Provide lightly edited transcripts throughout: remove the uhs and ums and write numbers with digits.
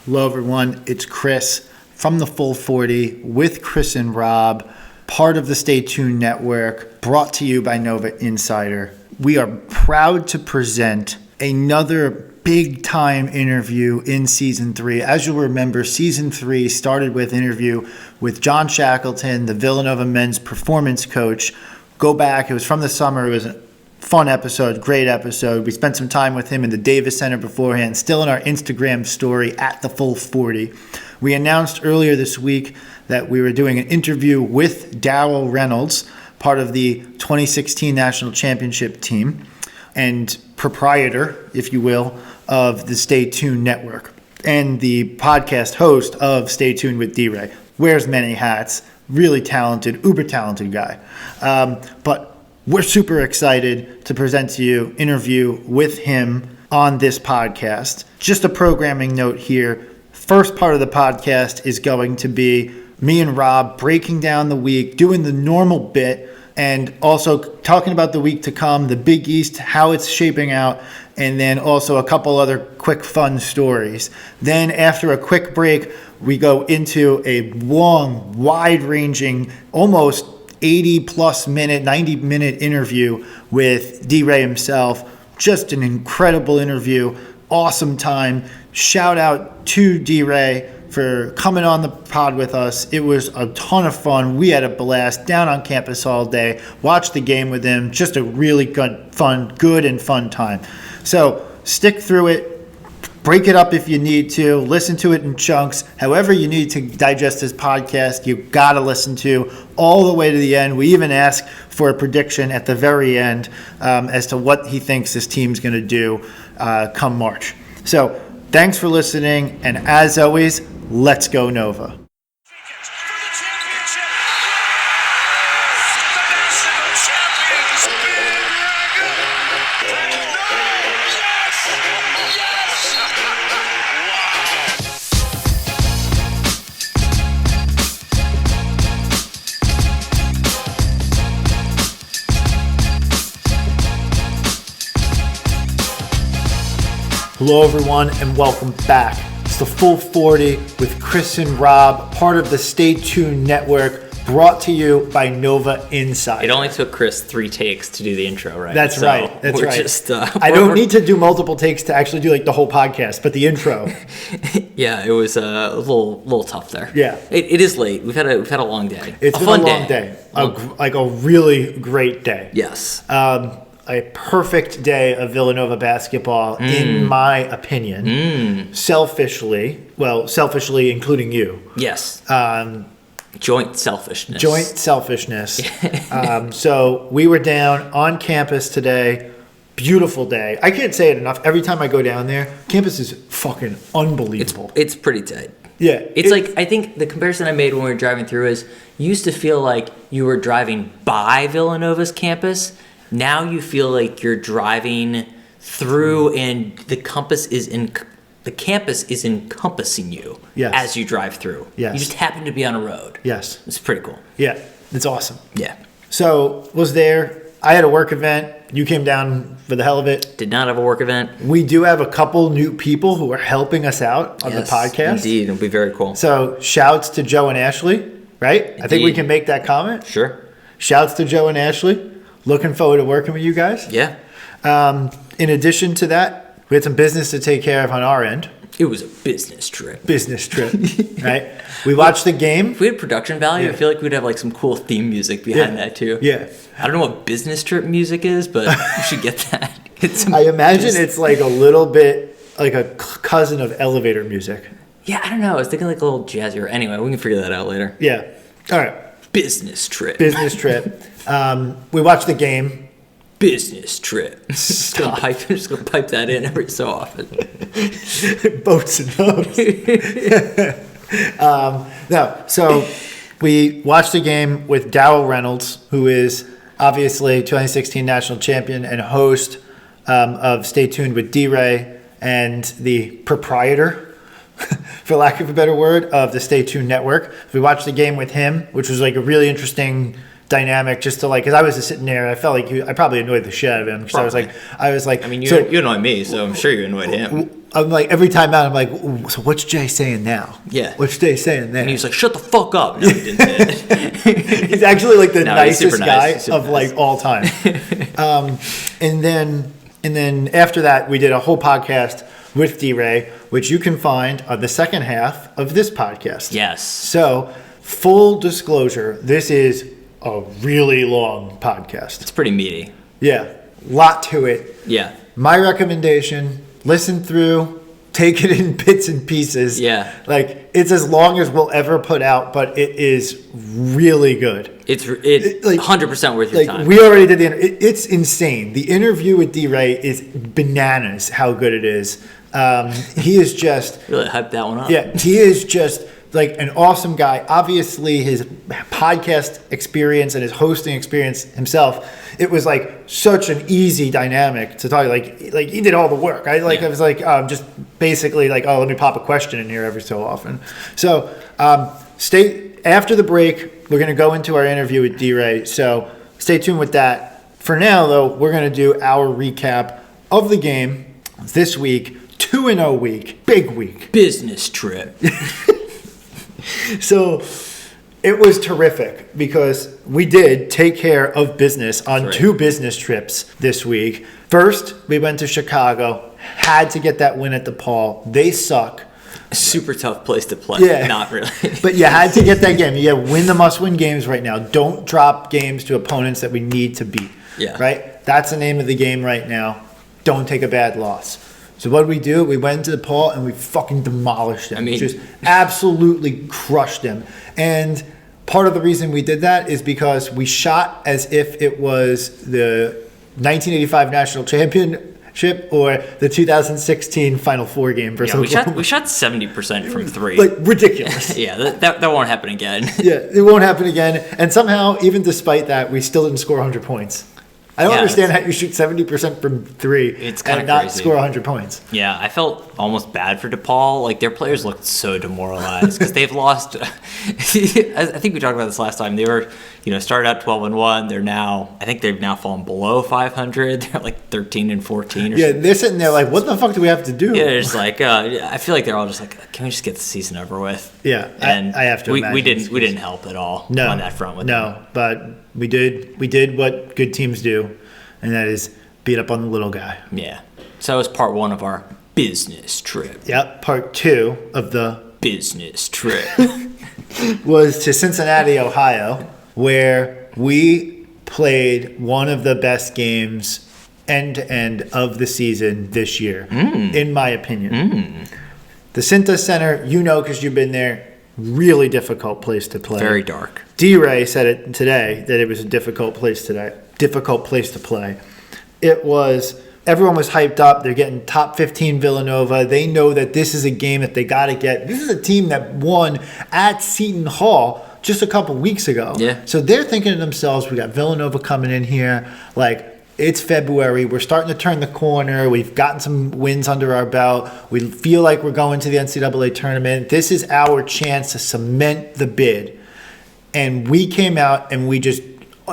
Hello, everyone. It's Chris from the Full 40 with Chris and Rob, part of the Stay Tuned Network, brought to you by Nova Insider. We are proud to present another big-time interview in Season 3. As you'll remember, Season 3 started with an interview with John Shackleton, the Villanova men's performance coach. Go back. It was from the summer. It was a fun episode, great episode. We spent some time with him in the Davis Center beforehand, still in our Instagram story at the Full 40. We announced earlier this week that we were doing an interview with DARRYL Reynolds, part of the 2016 National Championship team and proprietor, if you will, of the Stay Tuned Network and the podcast host of Stay Tuned with D-Rey. Wears many hats, really talented, uber talented guy. But we're super excited to present to you an interview with him on this podcast. Just a programming note here. First part of the podcast is going to be me and Rob breaking down the week, doing the normal bit, and also talking about the week to come, the Big East, how it's shaping out, and then also a couple other quick fun stories. Then after a quick break, we go into a long, wide-ranging, almost 80-plus minute, 90-minute interview with D-Rey himself. Just an incredible interview. Awesome time. Shout out to D-Rey for coming on the pod with us. It was a ton of fun. We had a blast down on campus all day. Watched the game with him. Just a really good and fun time. So stick through it. Break it up if you need to. Listen to it in chunks. However you need to digest this podcast, you got to listen to all the way to the end. We even ask for a prediction at the very end as to what he thinks this team's going to do come March. So thanks for listening. And as always, let's go Nova. Hello, everyone, and welcome back. It's the Full 40 with Chris and Rob, part of the Stay Tuned Network, brought to you by Nova Insider. It only took Chris 3 takes to do the intro, right? That's right. That's right. Just, I don't need to do multiple takes to actually do like the whole podcast, but the intro. Yeah, it was a little tough there. Yeah, it is late. We've had a long day. It's been a long day. Like a really great day. Yes. A perfect day of Villanova basketball, in my opinion. Selfishly including you. Yes. Joint selfishness. So we were down on campus today. Beautiful day. I can't say it enough. Every time I go down there, campus is fucking unbelievable. It's pretty tight. Yeah. It's like, I think the comparison I made when we were driving through is you used to feel like you were driving by Villanova's campus. Now you feel like you're driving through and the campus is encompassing you as you drive through. Yes. You just happen to be on a road. Yes. It's pretty cool. Yeah, it's awesome. Yeah. So was there. I had a work event. You came down for the hell of it. Did not have a work event. We do have a couple new people who are helping us out on the podcast. Indeed. It'll be very cool. So shouts to Joe and Ashley, right? Indeed. I think we can make that comment. Sure. Shouts to Joe and Ashley. Looking forward to working with you guys. Yeah. In addition to that, we had some business to take care of on our end. It was a business trip. Right? We watched the game. If we had production value, I feel like we'd have like some cool theme music behind that too. Yeah. I don't know what business trip music is, but we should get that. I imagine it's like a little bit like a cousin of elevator music. Yeah, I don't know. I was thinking like a little jazzier. Anyway, we can figure that out later. Yeah. All right. Business trip. We watched the game. Business trip. I'm just gonna pipe that in every so often. Boats and boats. So we watched the game with DARRYL Reynolds, who is obviously 2016 national champion and host of Stay Tuned with D-Rey and the proprietor, for lack of a better word, of the Stay Tuned Network. We watched the game with him, which was like a really interesting dynamic just to like, because I was just sitting there, I felt like I probably annoyed the shit out of him. So I was like, I mean, you annoy me, so I'm sure you annoyed him. I'm like, every time out, I'm like, so what's Jay saying now? Yeah. What's Jay saying there? And he's like, shut the fuck up. No, he didn't say it. He's actually like the nicest guy nice. of like all time. And then after that, we did a whole podcast with D-Rey, which you can find on the second half of this podcast. Yes. So, full disclosure, this is a really long podcast. It's pretty meaty. Yeah, lot to it. Yeah. My recommendation, listen through, take it in bits and pieces. Yeah. Like, it's as long as we'll ever put out, but it is really good. It's like 100% worth your time. We already did it's insane. The interview with D-Rey is bananas how good it is. He is just... Really hyped that one up. Yeah, he is just like an awesome guy. Obviously, his podcast experience and his hosting experience himself, it was like such an easy dynamic to talk. Like he did all the work. I was like just basically like, oh, let me pop a question in here every so often. So stay after the break. We're gonna go into our interview with D-Rey. So stay tuned with that. For now, though, we're gonna do our recap of the game this week. 2-0 week, big week. Business trip. So it was terrific because we did take care of business on 2 business trips this week. First, we went to Chicago, had to get that win at DePaul. They suck. Super tough place to play. Yeah. Not really. But you had to get that game. You got to win the must-win games right now. Don't drop games to opponents that we need to beat. Yeah. Right? That's the name of the game right now. Don't take a bad loss. So what did we do? We went to DePaul and we fucking demolished them. Just absolutely crushed them. And part of the reason we did that is because we shot as if it was the 1985 national championship or the 2016 Final Four game versus Oklahoma. We shot 70% from 3. Like ridiculous. Yeah, that won't happen again. Yeah, it won't happen again. And somehow, even despite that, we still didn't score 100 points. I don't understand how you shoot 70% from 3 and not crazy. score 100 points. Yeah, I felt almost bad for DePaul. Like, their players looked so demoralized because they've lost. I think we talked about this last time. They were, started out 12-1. They're now, I think they've now fallen below 500. They're like 13-14 or something. Yeah, they're sitting there like, what the fuck do we have to do? Yeah, they're just like, I feel like they're all just like, can we just get the season over with? Yeah, and I have to imagine. We didn't help at all on that front with them. But we did what good teams do, and that is beat up on the little guy. Yeah. So that was part 1 of our business trip. Yep, part 2 of the business trip was to Cincinnati, Ohio, where we played one of the best games end to end of the season this year, in my opinion. The Cinta Center, because you've been there, really difficult place to play. Very dark. D-Rey said it today that it was a difficult place to play. It was, everyone was hyped up. They're getting top 15 Villanova. They know that this is a game that they got to get. This is a team that won at Seton Hall just a couple weeks ago. Yeah. So they're thinking to themselves, we got Villanova coming in here. Like, it's February. We're starting to turn the corner. We've gotten some wins under our belt. We feel like we're going to the NCAA tournament. This is our chance to cement the bid. And we came out and we just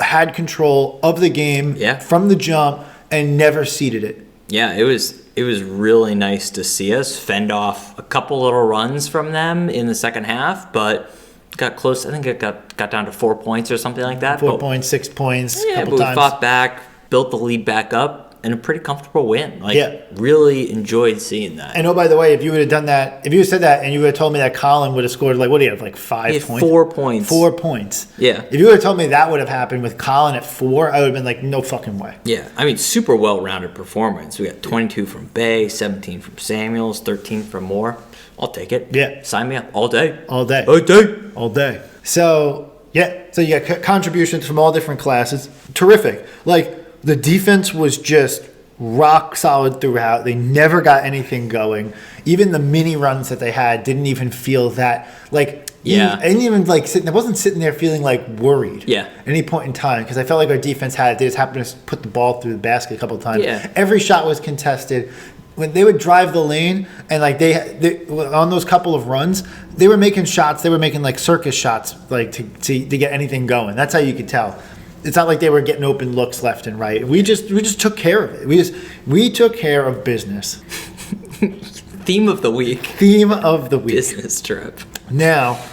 had control of the game from the jump and never ceded it. Yeah, it was really nice to see us fend off a couple little runs from them in the second half, but got close. I think it got down to 4 points or something like that. 4 points, 6 points. Yeah, but we fought back, built the lead back up, and a pretty comfortable win. Really enjoyed seeing that. And by the way, if you would have done that, if you had said that and you would have told me that Colin would have scored, what do you have, 5 points? 4 points. 4 points. Yeah. If you would have told me that would have happened with Colin at 4, I would have been like, no fucking way. Yeah. I mean, super well-rounded performance. We got 22 from Bay, 17 from Samuels, 13 from Moore. I'll take it. Yeah. Sign me up all day. All day. All day. All day. So you got contributions from all different classes. Terrific. The defense was just rock solid throughout. They never got anything going. Even the mini runs that they had didn't even feel that I didn't even I wasn't sitting there feeling worried. Yeah. At any point in time, because I felt like our defense had it. They just happened to put the ball through the basket a couple of times. Yeah. Every shot was contested. when they would drive the lane and like they on those couple of runs, they were making shots. They were making like circus shots, like to get anything going. That's how you could tell. It's not like they were getting open looks left and right. We just took care of it. We took care of business. Theme of the week. Theme of the week. Business trip. Now,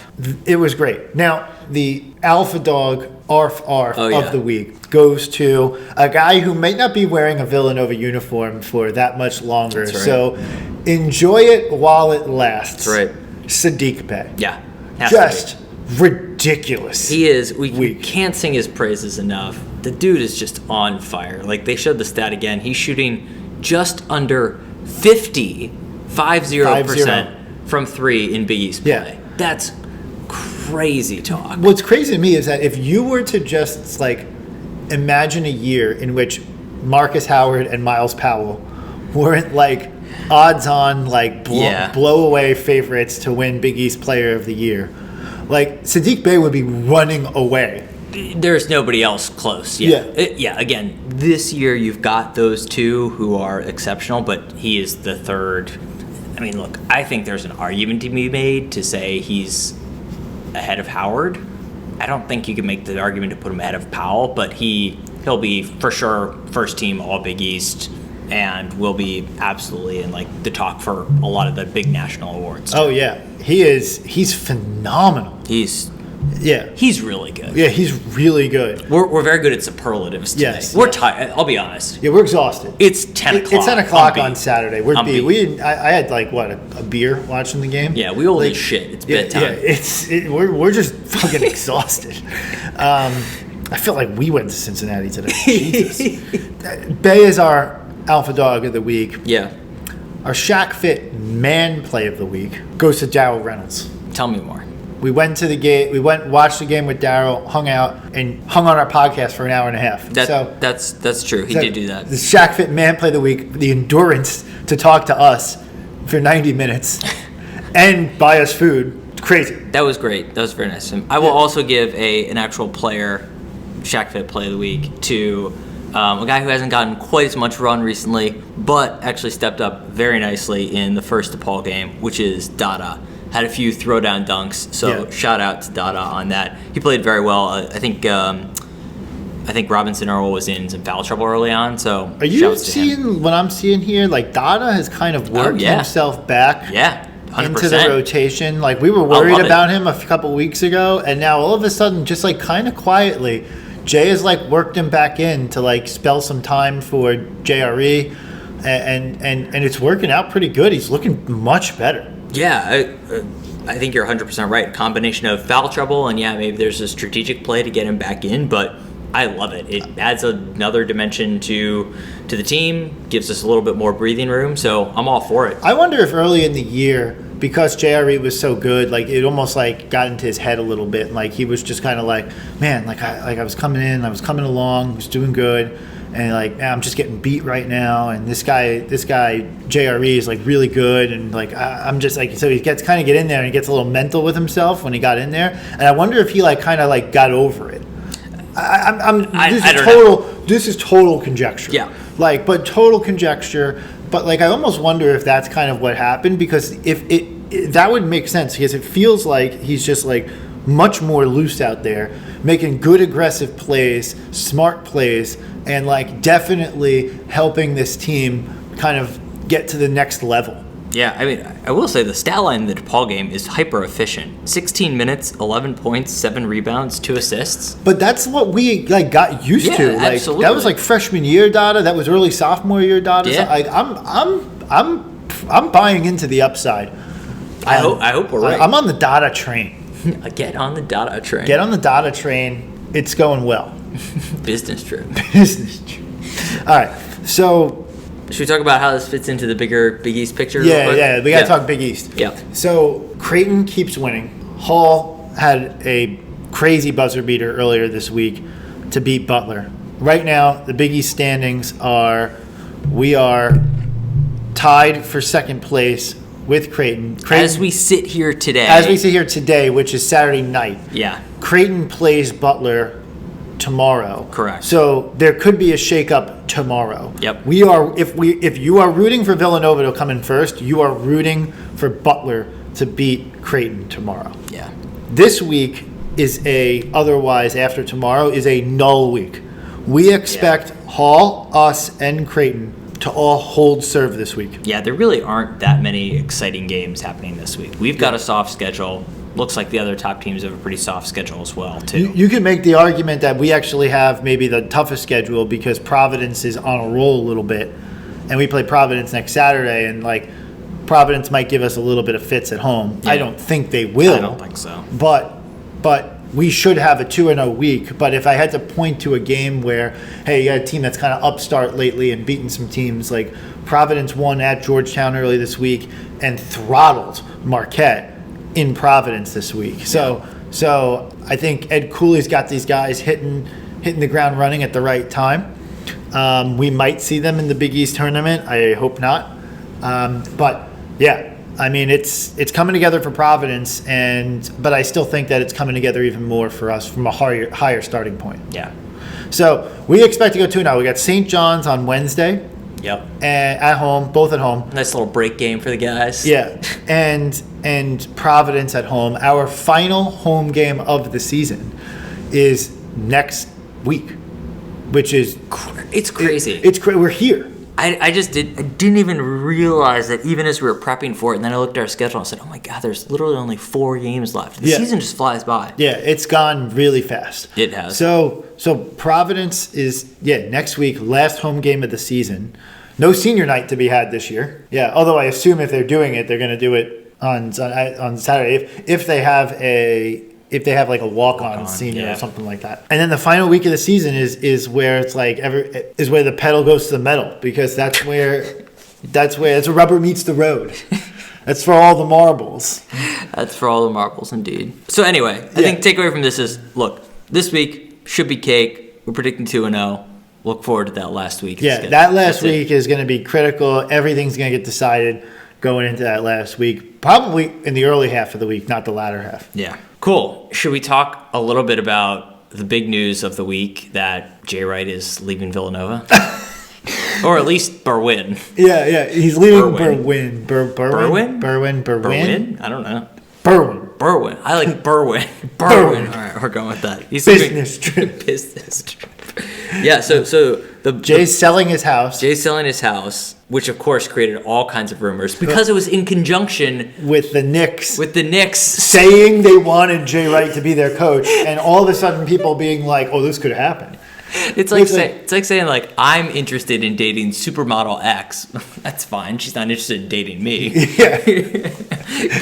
it was great. Now, the alpha dog arf of the week goes to a guy who might not be wearing a Villanova uniform for that much longer. That's right. So enjoy it while it lasts. That's right. Sadiq Bey. Yeah. Just ridiculous. He is. We can't sing his praises enough. The dude is just on fire. Like, they showed the stat again. He's shooting just under 50% from three in Big East play. Yeah. That's crazy talk. What's crazy to me is that if you were to just like imagine a year in which Marcus Howard and Miles Powell weren't like odds on like blow away favorites to win Big East Player of the Year, like Sadiq Bey would be running away. There's nobody else close. Again, this year you've got those two who are exceptional, but he is the third. I mean, look, I think there's an argument to be made to say he's ahead of Howard. I don't think you can make the argument to put him ahead of Powell, but he'll be for sure first team All Big East and will be absolutely in like the talk for a lot of the big national awards. Oh yeah, he's phenomenal. He's really good. Yeah, he's really good. We're very good at superlatives today. Yes, we're tired. I'll be honest. Yeah, we're exhausted. It's 10 o'clock. It's 10 o'clock on Saturday. We're beat. I had like a beer watching the game. Yeah, we old as shit. It's bedtime. Yeah, we're just fucking exhausted. I feel like we went to Cincinnati today. Jesus. Bey is our alpha dog of the week. Yeah. Our Shaq Fit man play of the week goes to DARRYL Reynolds. Tell me more. We went to the game. We watched the game with DARRYL, hung out, and hung on our podcast for an hour and a half. That's true. He did do that. The Shaq Fit Man Play of the Week, the endurance to talk to us for 90 minutes and buy us food. It's crazy. That was great. That was very nice of him. I will also give an actual player Shaq Fit Play of the Week to a guy who hasn't gotten quite as much run recently, but actually stepped up very nicely in the first DePaul game, which is Dada. Had a few throwdown dunks, so shout out to Dada on that. He played very well. I think Robinson Earl was in some foul trouble early on. So are you seeing what I'm seeing here? Like Dada has kind of worked himself back. Yeah. 100%. Into the rotation. Like we were worried about him a couple weeks ago, and now all of a sudden, just like kind of quietly, Jay has like worked him back in to like spell some time for JRE, and it's working out pretty good. He's looking much better. Yeah, I think you're 100% right. Combination of foul trouble and maybe there's a strategic play to get him back in, but I love it. It adds another dimension to the team, gives us a little bit more breathing room, so I'm all for it. I wonder if early in the year, because JRE was so good, like it almost like got into his head a little bit, and like he was just kind of like, man, I was coming in, I was coming along, I was doing good. And like, I'm just getting beat right now, and this guy JRE is like really good, and like I'm just like, so he gets in there and he gets a little mental with himself when he got in there, and I wonder if he like kind of like got over it. This is total conjecture. Yeah. Like, but total conjecture. But like, I almost wonder if that's kind of what happened, because if that would make sense, because it feels like he's just like much more loose out there, making good aggressive plays, smart plays, and like definitely helping this team kind of get to the next level. Yeah, I mean, I will say the stat line in the DePaul game is hyper efficient. 16 minutes, 11 points, 7 rebounds, 2 assists. But that's what we like got used to. Like absolutely. That was like freshman year Dada. That was early sophomore year Dada. Yeah. So I'm buying into the upside. I hope we're right. I'm on the Dada train. Get on the Dada train. Get on the Dada train. It's going well. Business trip. Business trip. All right. So should we talk about how this fits into the bigger Big East picture? Yeah. We got to talk Big East. Yeah. So Creighton keeps winning. Hall had a crazy buzzer beater earlier this week to beat Butler. Right now, the Big East standings we are tied for second place with Creighton. As we sit here today, which is Saturday night. Yeah. Creighton plays Butler tomorrow. Correct. So there could be a shakeup tomorrow. Yep. If you are rooting for Villanova to come in first, you are rooting for Butler to beat Creighton tomorrow. Yeah. This week otherwise after tomorrow is a null week. We expect Hall, us, and Creighton to all hold serve this week. Yeah, there really aren't that many exciting games happening this week. We've got a soft schedule. Looks like the other top teams have a pretty soft schedule as well, too. You can make the argument that we actually have maybe the toughest schedule because Providence is on a roll a little bit, and we play Providence next Saturday, and like Providence might give us a little bit of fits at home. Yeah. I don't think they will. I don't think so. But we should have a 2-0 week. But if I had to point to a game where, hey, you got a team that's kind of upstart lately and beaten some teams, like Providence won at Georgetown early this week and throttled Marquette in Providence this week. So I think Ed Cooley's got these guys hitting the ground running at the right time. We might see them in the Big East tournament. I hope not. But yeah, I mean it's coming together for Providence, but I still think that it's coming together even more for us from a higher starting point. Yeah. So we expect to go 2-0. We got St. John's on Wednesday. Yep. And at home, both at home. Nice little break game for the guys. Yeah, and Providence at home. Our final home game of the season is next week, which is It's crazy. We're here. I didn't even realize that even as we were prepping for it, and then I looked at our schedule and I said, oh my God, there's literally only 4 games left. The season just flies by. Yeah, it's gone really fast. It has. So Providence is, next week, last home game of the season. No senior night to be had this year. Yeah, although I assume if they're doing it, they're going to do it on Saturday. If they have like a walk-on senior or something like that. And then the final week of the season is where it's like is where the pedal goes to the metal, because that's where rubber meets the road. That's for all the marbles. That's for all the marbles, indeed. So anyway, I think takeaway from this is, look, this week should be cake. We're predicting 2-0. Look forward to that last week. Yeah, that last week is going to be critical. Everything's going to get decided going into that last week. Probably in the early half of the week, not the latter half. Yeah. Cool. Should we talk a little bit about the big news of the week that Jay Wright is leaving Villanova? Or at least Berwyn. Yeah. He's leaving Berwyn. Berwyn. Berwyn? I don't know. Berwyn. I like Berwyn. Berwyn. All right, we're going with that. He's business trip. Business trip. Yeah, so Jay's selling his house. Jay's selling his house, which of course created all kinds of rumors because it was in conjunction with the Knicks. Saying they wanted Jay Wright to be their coach, and all of a sudden people being like, "Oh, this could happen." It's like saying like, I'm interested in dating supermodel X. That's fine. She's not interested in dating me.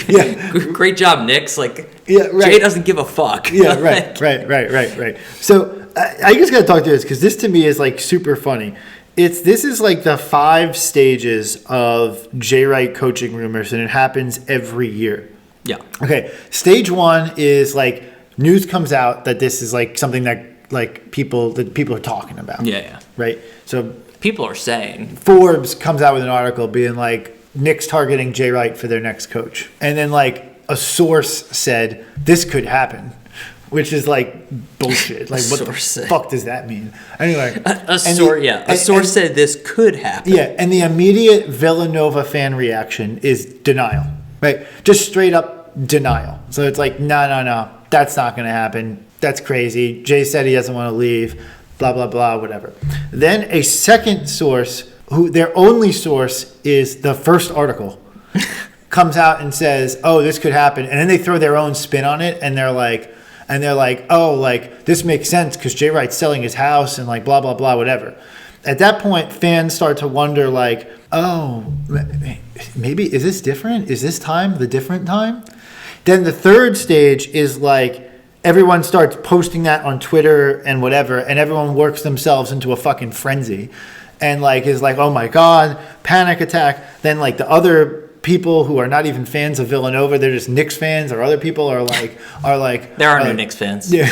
Yeah. Great job, Knicks. Like, right. Jay doesn't give a fuck. Yeah, right. So I just got to talk to this because this to me is like super funny. This is like the 5 stages of Jay Wright coaching rumors, and it happens every year. Yeah. Okay. Stage 1 is like news comes out that this is like something that like people are talking about. Yeah. Right. So people are saying Forbes comes out with an article being like Knicks targeting Jay Wright for their next coach, and then like a source said this could happen, which is like bullshit. Like what the fuck does that mean? Anyway, a source said this could happen. Yeah, and the immediate Villanova fan reaction is denial. Right, just straight up denial. So it's like no, that's not going to happen. That's crazy. Jay said he doesn't want to leave, blah, blah, blah, whatever. Then a second source, who their only source is the first article, comes out and says, oh, this could happen. And then they throw their own spin on it, and they're like, oh, like, this makes sense because Jay Wright's selling his house and like blah, blah, blah, whatever. At that point, fans start to wonder like, oh, maybe is this different? Is this time the different time? Then the third stage is like, everyone starts posting that on Twitter and whatever, and everyone works themselves into a fucking frenzy and like is like, oh my God, panic attack. Then like the other people who are not even fans of Villanova, they're just Knicks fans, or other people are like there are no Knicks fans. Yeah.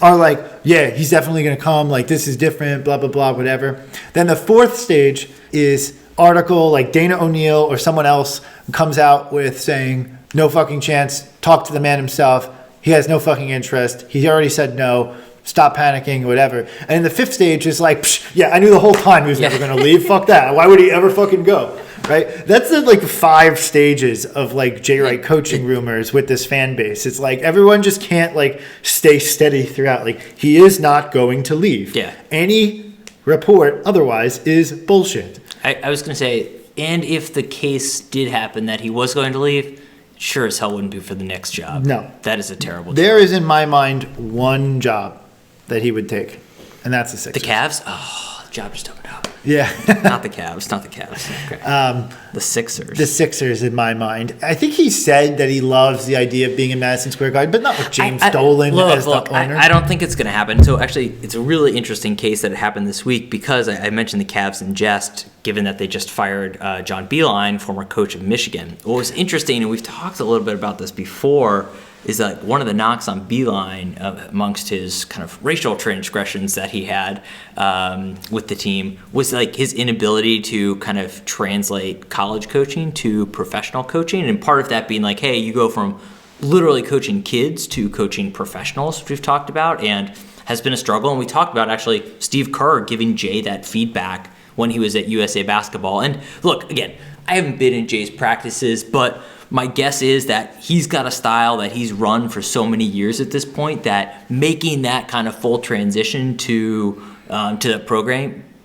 Are like, yeah, he's definitely gonna come, like this is different, blah blah blah, whatever. Then the fourth stage is article like Dana O'Neill or someone else comes out with saying, no fucking chance, talk to the man himself. He has no fucking interest. He already said no. stop panicking, whatever. And the fifth stage is like, psh, yeah, I knew the whole time he was never going to leave. Fuck that. Why would he ever fucking go? Right? That's the like 5 stages of like Jay Wright coaching rumors with this fan base. It's like everyone just can't like stay steady throughout. Like he is not going to leave. Yeah. Any report otherwise is bullshit. I was going to say, and if the case did happen that he was going to leave, sure as hell wouldn't be for the next job. No. That is a terrible job. There is in my mind one job that he would take, and that's the Sixers. The Cavs? Oh, the job just opened up. Yeah. Not the Cavs. Okay. The Sixers. The Sixers in my mind. I think he said that he loves the idea of being in Madison Square Garden, but not with James Dolan as the owner. I don't think it's going to happen. So actually, it's a really interesting case that it happened this week because I mentioned the Cavs in jest, given that they just fired John Beilein, former coach of Michigan. What was interesting, and we've talked a little bit about this before, is that one of the knocks on Beilein amongst his kind of racial transgressions that he had with the team was like his inability to kind of translate college coaching to professional coaching, and part of that being like, hey, you go from literally coaching kids to coaching professionals, which we've talked about, and has been a struggle. And we talked about actually Steve Kerr giving Jay that feedback when he was at USA Basketball. And look, again, I haven't been in Jay's practices, but my guess is that he's got a style that he's run for so many years at this point that making that kind of full transition to the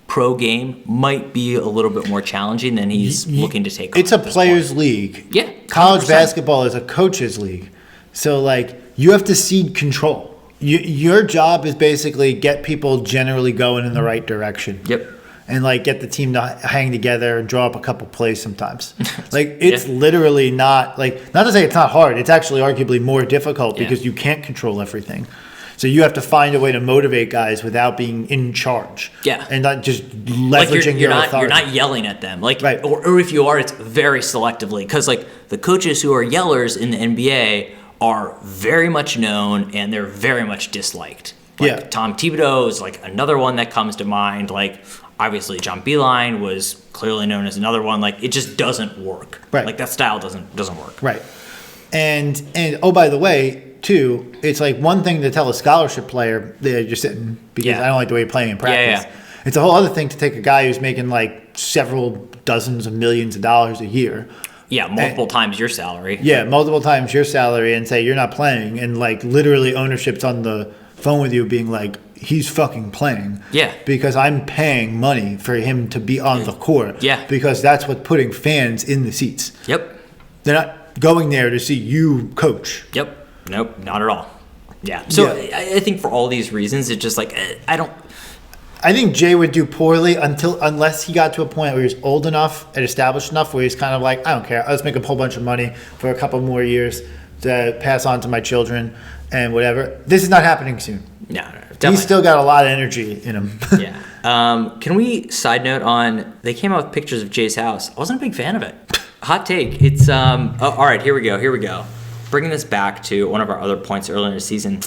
pro game might be a little bit more challenging than he's looking to take on. It's a players' league. Yeah. 100%. College basketball is a coaches' league. So, like, you have to cede control. Your job is basically get people generally going in the right direction. Yep. And like get the team to hang together and draw up a couple plays sometimes. Like it's literally not like, not to say it's not hard. It's actually arguably more difficult because you can't control everything. So you have to find a way to motivate guys without being in charge. Yeah. And not just leveraging your authority. You're not yelling at them. Like, right. or if you are, it's very selectively. Because like the coaches who are yellers in the NBA are very much known and they're very much disliked. Like Tom Thibodeau is like another one that comes to mind. Like, obviously, John Beilein was clearly known as another one. Like, it just doesn't work. Right. Like, that style doesn't work. Right. And oh, by the way, too, it's like one thing to tell a scholarship player that you're sitting because I don't like the way you're playing in practice. Yeah. It's a whole other thing to take a guy who's making like several dozens of millions of dollars a year. Yeah, multiple times your salary. Yeah, multiple times your salary and say you're not playing. And like literally ownership's on the phone with you being like, he's fucking playing. Yeah. Because I'm paying money for him to be on the court. Yeah. Because that's what's putting fans in the seats. Yep. They're not going there to see you coach. Yep. Nope, not at all. Yeah. So I think for all these reasons, it's just like, I think Jay would do poorly unless he got to a point where he's old enough and established enough where he's kind of like, I don't care. I'll just make a whole bunch of money for a couple more years to pass on to my children and whatever. This is not happening soon. No, definitely. He's still got a lot of energy in him. Yeah. Can we side note on, they came out with pictures of Jay's house. I wasn't a big fan of it. Hot take. It's, all right, here we go. Bringing this back to one of our other points earlier in the season,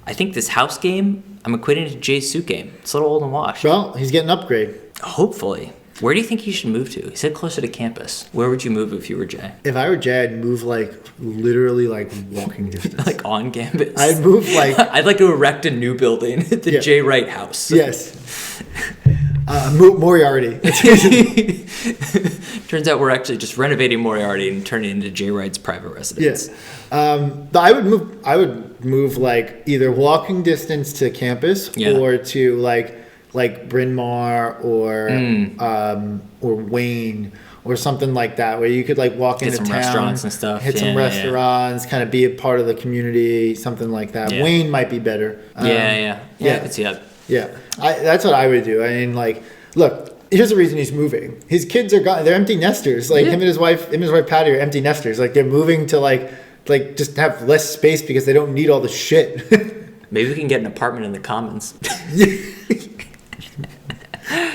I think this house game, I'm equating it to Jay's suit game. It's a little old and washed. Well, he's getting an upgrade. Hopefully. Where do you think he should move to? He said closer to campus. Where would you move if you were Jay? If I were Jay, I'd move like literally like walking distance. Like on campus? I'd move like... I'd like to erect a new building, the Jay Wright house. Yes. Moriarty. Turns out we're actually just renovating Moriarty and turning it into Jay Wright's private residence. Yes. I would move like either walking distance to campus or to like Bryn Mawr or Wayne or something like that, where you could like walk into town, restaurants and stuff, hit some restaurants, kind of be a part of the community, something like that. Wayne might be better. I could see that. Yeah, that's what I would do. I mean, like, look. Here's the reason he's moving. His kids are gone. They're empty nesters. Like him and his wife Patty are empty nesters. Like they're moving to like just have less space because they don't need all the shit. Maybe we can get an apartment in the Commons.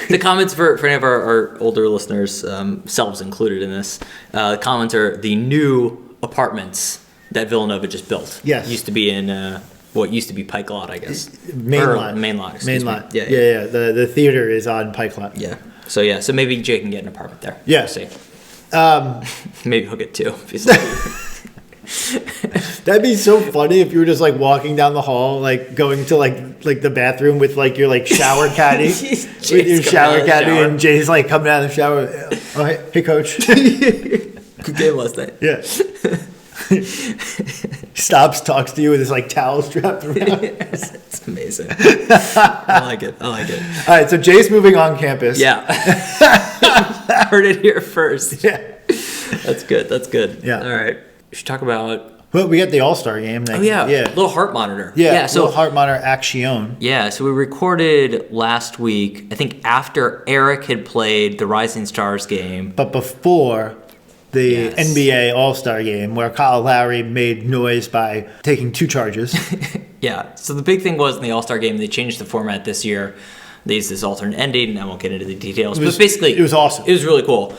The Commons, for any of our older listeners, selves included in this, the Commons are the new apartments that Villanova just built. Yes. Used to be in what used to be Pike Lot, I guess. Main lot. Excuse me. Yeah. The theater is on Pike Lot. Yeah. So maybe Jay can get an apartment there. Yeah. We'll see. Maybe he'll get two. That'd be so funny if you were just like walking down the hall, like going to like the bathroom with like your like shower caddy, with your shower caddy, and Jay's like coming out of the shower. Oh, hey coach. Good game last night. Yeah. Stops, talks to you with his like towel strapped around. It's amazing. I like it. All right, so Jay's moving on campus. Yeah. Heard it here first. Yeah. That's good. Yeah. All right. We should talk about... Well, we got the All-Star game. Yeah. Little heart monitor. Yeah, so little heart monitor action. Yeah, so we recorded last week, I think after Eric had played the Rising Stars game. But before the NBA All-Star game, where Kyle Lowry made noise by taking 2 charges. Yeah, so the big thing was in the All-Star game, they changed the format this year. They used this alternate ending, and I won't get into the details. But basically, it was awesome. It was really cool.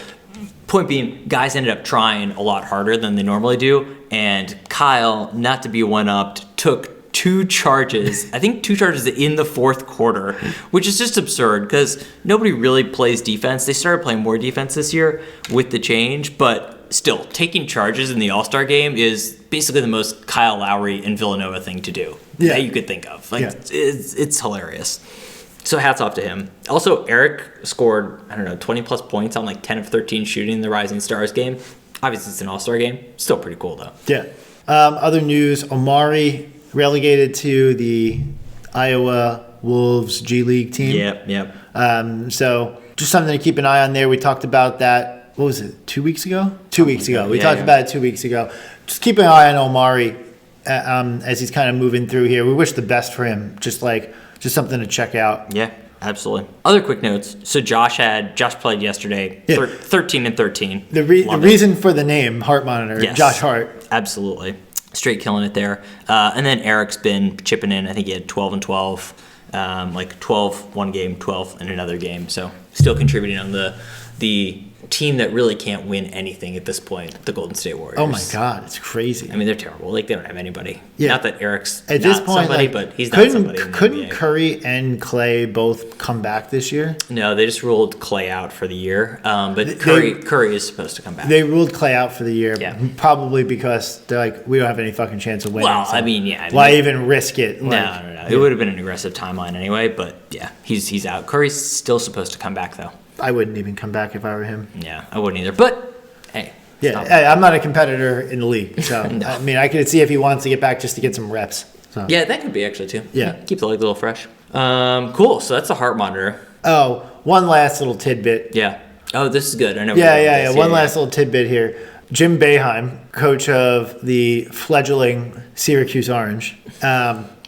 Point being, guys ended up trying a lot harder than they normally do, and Kyle, not to be one-upped, took 2 charges, I think 2 charges in the 4th quarter, which is just absurd because nobody really plays defense. They started playing more defense this year with the change, but still, taking charges in the All-Star game is basically the most Kyle Lowry and Villanova thing to do that you could think of. It's hilarious. So hats off to him. Also, Eric scored, 20 plus points on like 10 of 13 shooting in the Rising Stars game. Obviously, it's an All-Star game. Still pretty cool, though. Yeah. Other news, Omari relegated to the Iowa Wolves G League team. Yep. So just something to keep an eye on there. We talked about that, what was it, 2 weeks ago? 2 weeks ago. We talked about it 2 weeks ago. Just keep an eye on Omari as he's kind of moving through here. We wish the best for him. Just something to check out. Yeah, absolutely. Other quick notes. So Josh played yesterday, 13 and 13. The reason for the name, Heart Monitor, yes. Josh Hart. Absolutely. Straight killing it there. And then Eric's been chipping in. I think he had 12 and 12. 12 one game, 12 in another game. So still contributing on the team that really can't win anything at this point, the Golden State Warriors. Oh my God, it's crazy. I mean, they're terrible. Like, they don't have anybody. Yeah. Not that Eric's at not this point, somebody, but he's not somebody in the couldn't NBA. Curry and Clay both come back this year? No, they just ruled Clay out for the year. But Curry is supposed to come back. They ruled Clay out for the year, probably because they're like, we don't have any fucking chance of winning. Well, so yeah. Why even risk it? No. It would have been an aggressive timeline anyway, but yeah, he's out. Curry's still supposed to come back, though. I wouldn't even come back if I were him. Yeah, I wouldn't either. But, hey. Yeah, I'm not a competitor in the league. So, No. I mean, I could see if he wants to get back just to get some reps. So. Yeah, that could be actually, too. Yeah. Keep the leg a little fresh. Cool. So that's a heart monitor. Oh, one last little tidbit. Yeah. Oh, this is good. I know. Yeah. One last little tidbit here. Jim Boeheim, coach of the fledgling Syracuse Orange,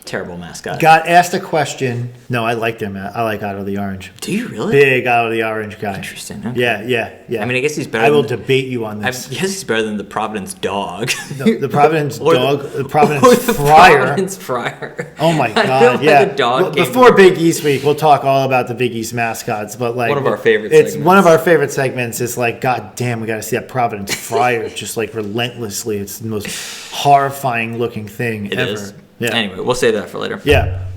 terrible mascot. got asked a question. No, I like them. I like Otto the Orange. Do you really? Big Otto the Orange guy. Interesting. Okay. Yeah. I mean, I guess he's better. I will debate you on this. I guess he's better than the Providence dog. The Providence dog, the Providence or the Friar. Providence Friar. Oh my I God! feel like Yeah. a dog Before Big East week, we'll talk all about the Big East mascots. But like one of our favorite. It's one of our favorite segments. Is like, God damn, we got to see that Providence Friar just like relentlessly. It's the most horrifying looking thing It ever. is. Yeah. Anyway, we'll save that for later. Yeah.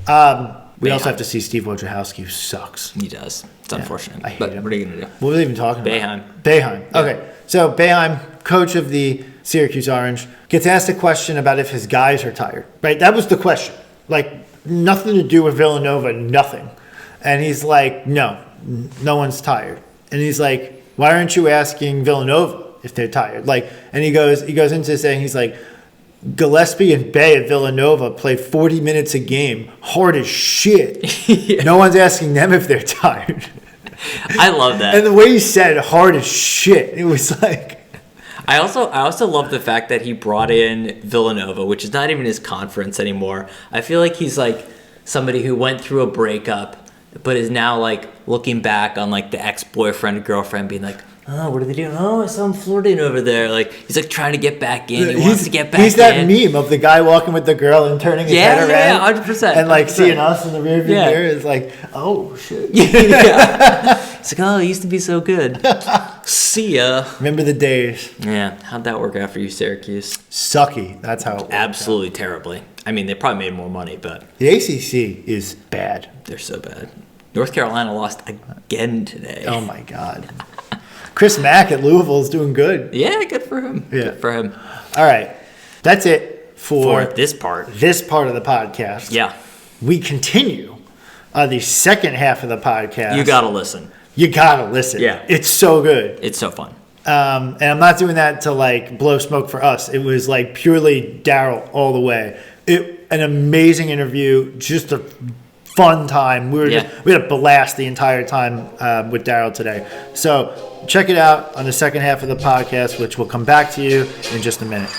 We also have to see Steve Wojciechowski, who sucks. He does. It's unfortunate. I hate but him. what are you going to do? What were they even talking about? Boeheim. Okay. So Boeheim, coach of the Syracuse Orange, gets asked a question about if his guys are tired. Right? That was the question. Like, nothing to do with Villanova, nothing. And he's like, no one's tired. And he's like, why aren't you asking Villanova if they're tired? Like, and he goes into saying, he's like, Gillespie and Bay at Villanova play 40 minutes a game, hard as shit. Yeah. No one's asking them if they're tired. I love that. And the way he said hard as shit, it was like... I also love the fact that he brought in Villanova, which is not even his conference anymore. I feel like he's like somebody who went through a breakup, but is now like looking back on like the ex-boyfriend, girlfriend being like, oh, what are they doing? Oh, I saw him flirting over there. Like, he's like trying to get back in. He wants to get back in. He's that meme of the guy walking with the girl and turning his head around. Yeah, 100%. And like 100%. seeing us in the rearview mirror is like, oh shit. Yeah. It's like, oh, he used to be so good. See ya. Remember the days. Yeah. How'd that work out for you, Syracuse? Sucky. That's how it worked Absolutely terribly. I mean, they probably made more money, but... The ACC is bad. They're so bad. North Carolina lost again today. Oh my God. Chris Mack at Louisville is doing good. Yeah, good for him. Yeah. Good for him. All right. That's it. for this part. This part of the podcast. Yeah. We continue the second half of the podcast. You got to listen. You got to listen. Yeah. It's so good. It's so fun. And I'm not doing that to like blow smoke for us. It was like purely Darryl all the way. An amazing interview, just a fun time. We had a blast the entire time with Darryl today. So check it out on the second half of the podcast, which will come back to you in just a minute.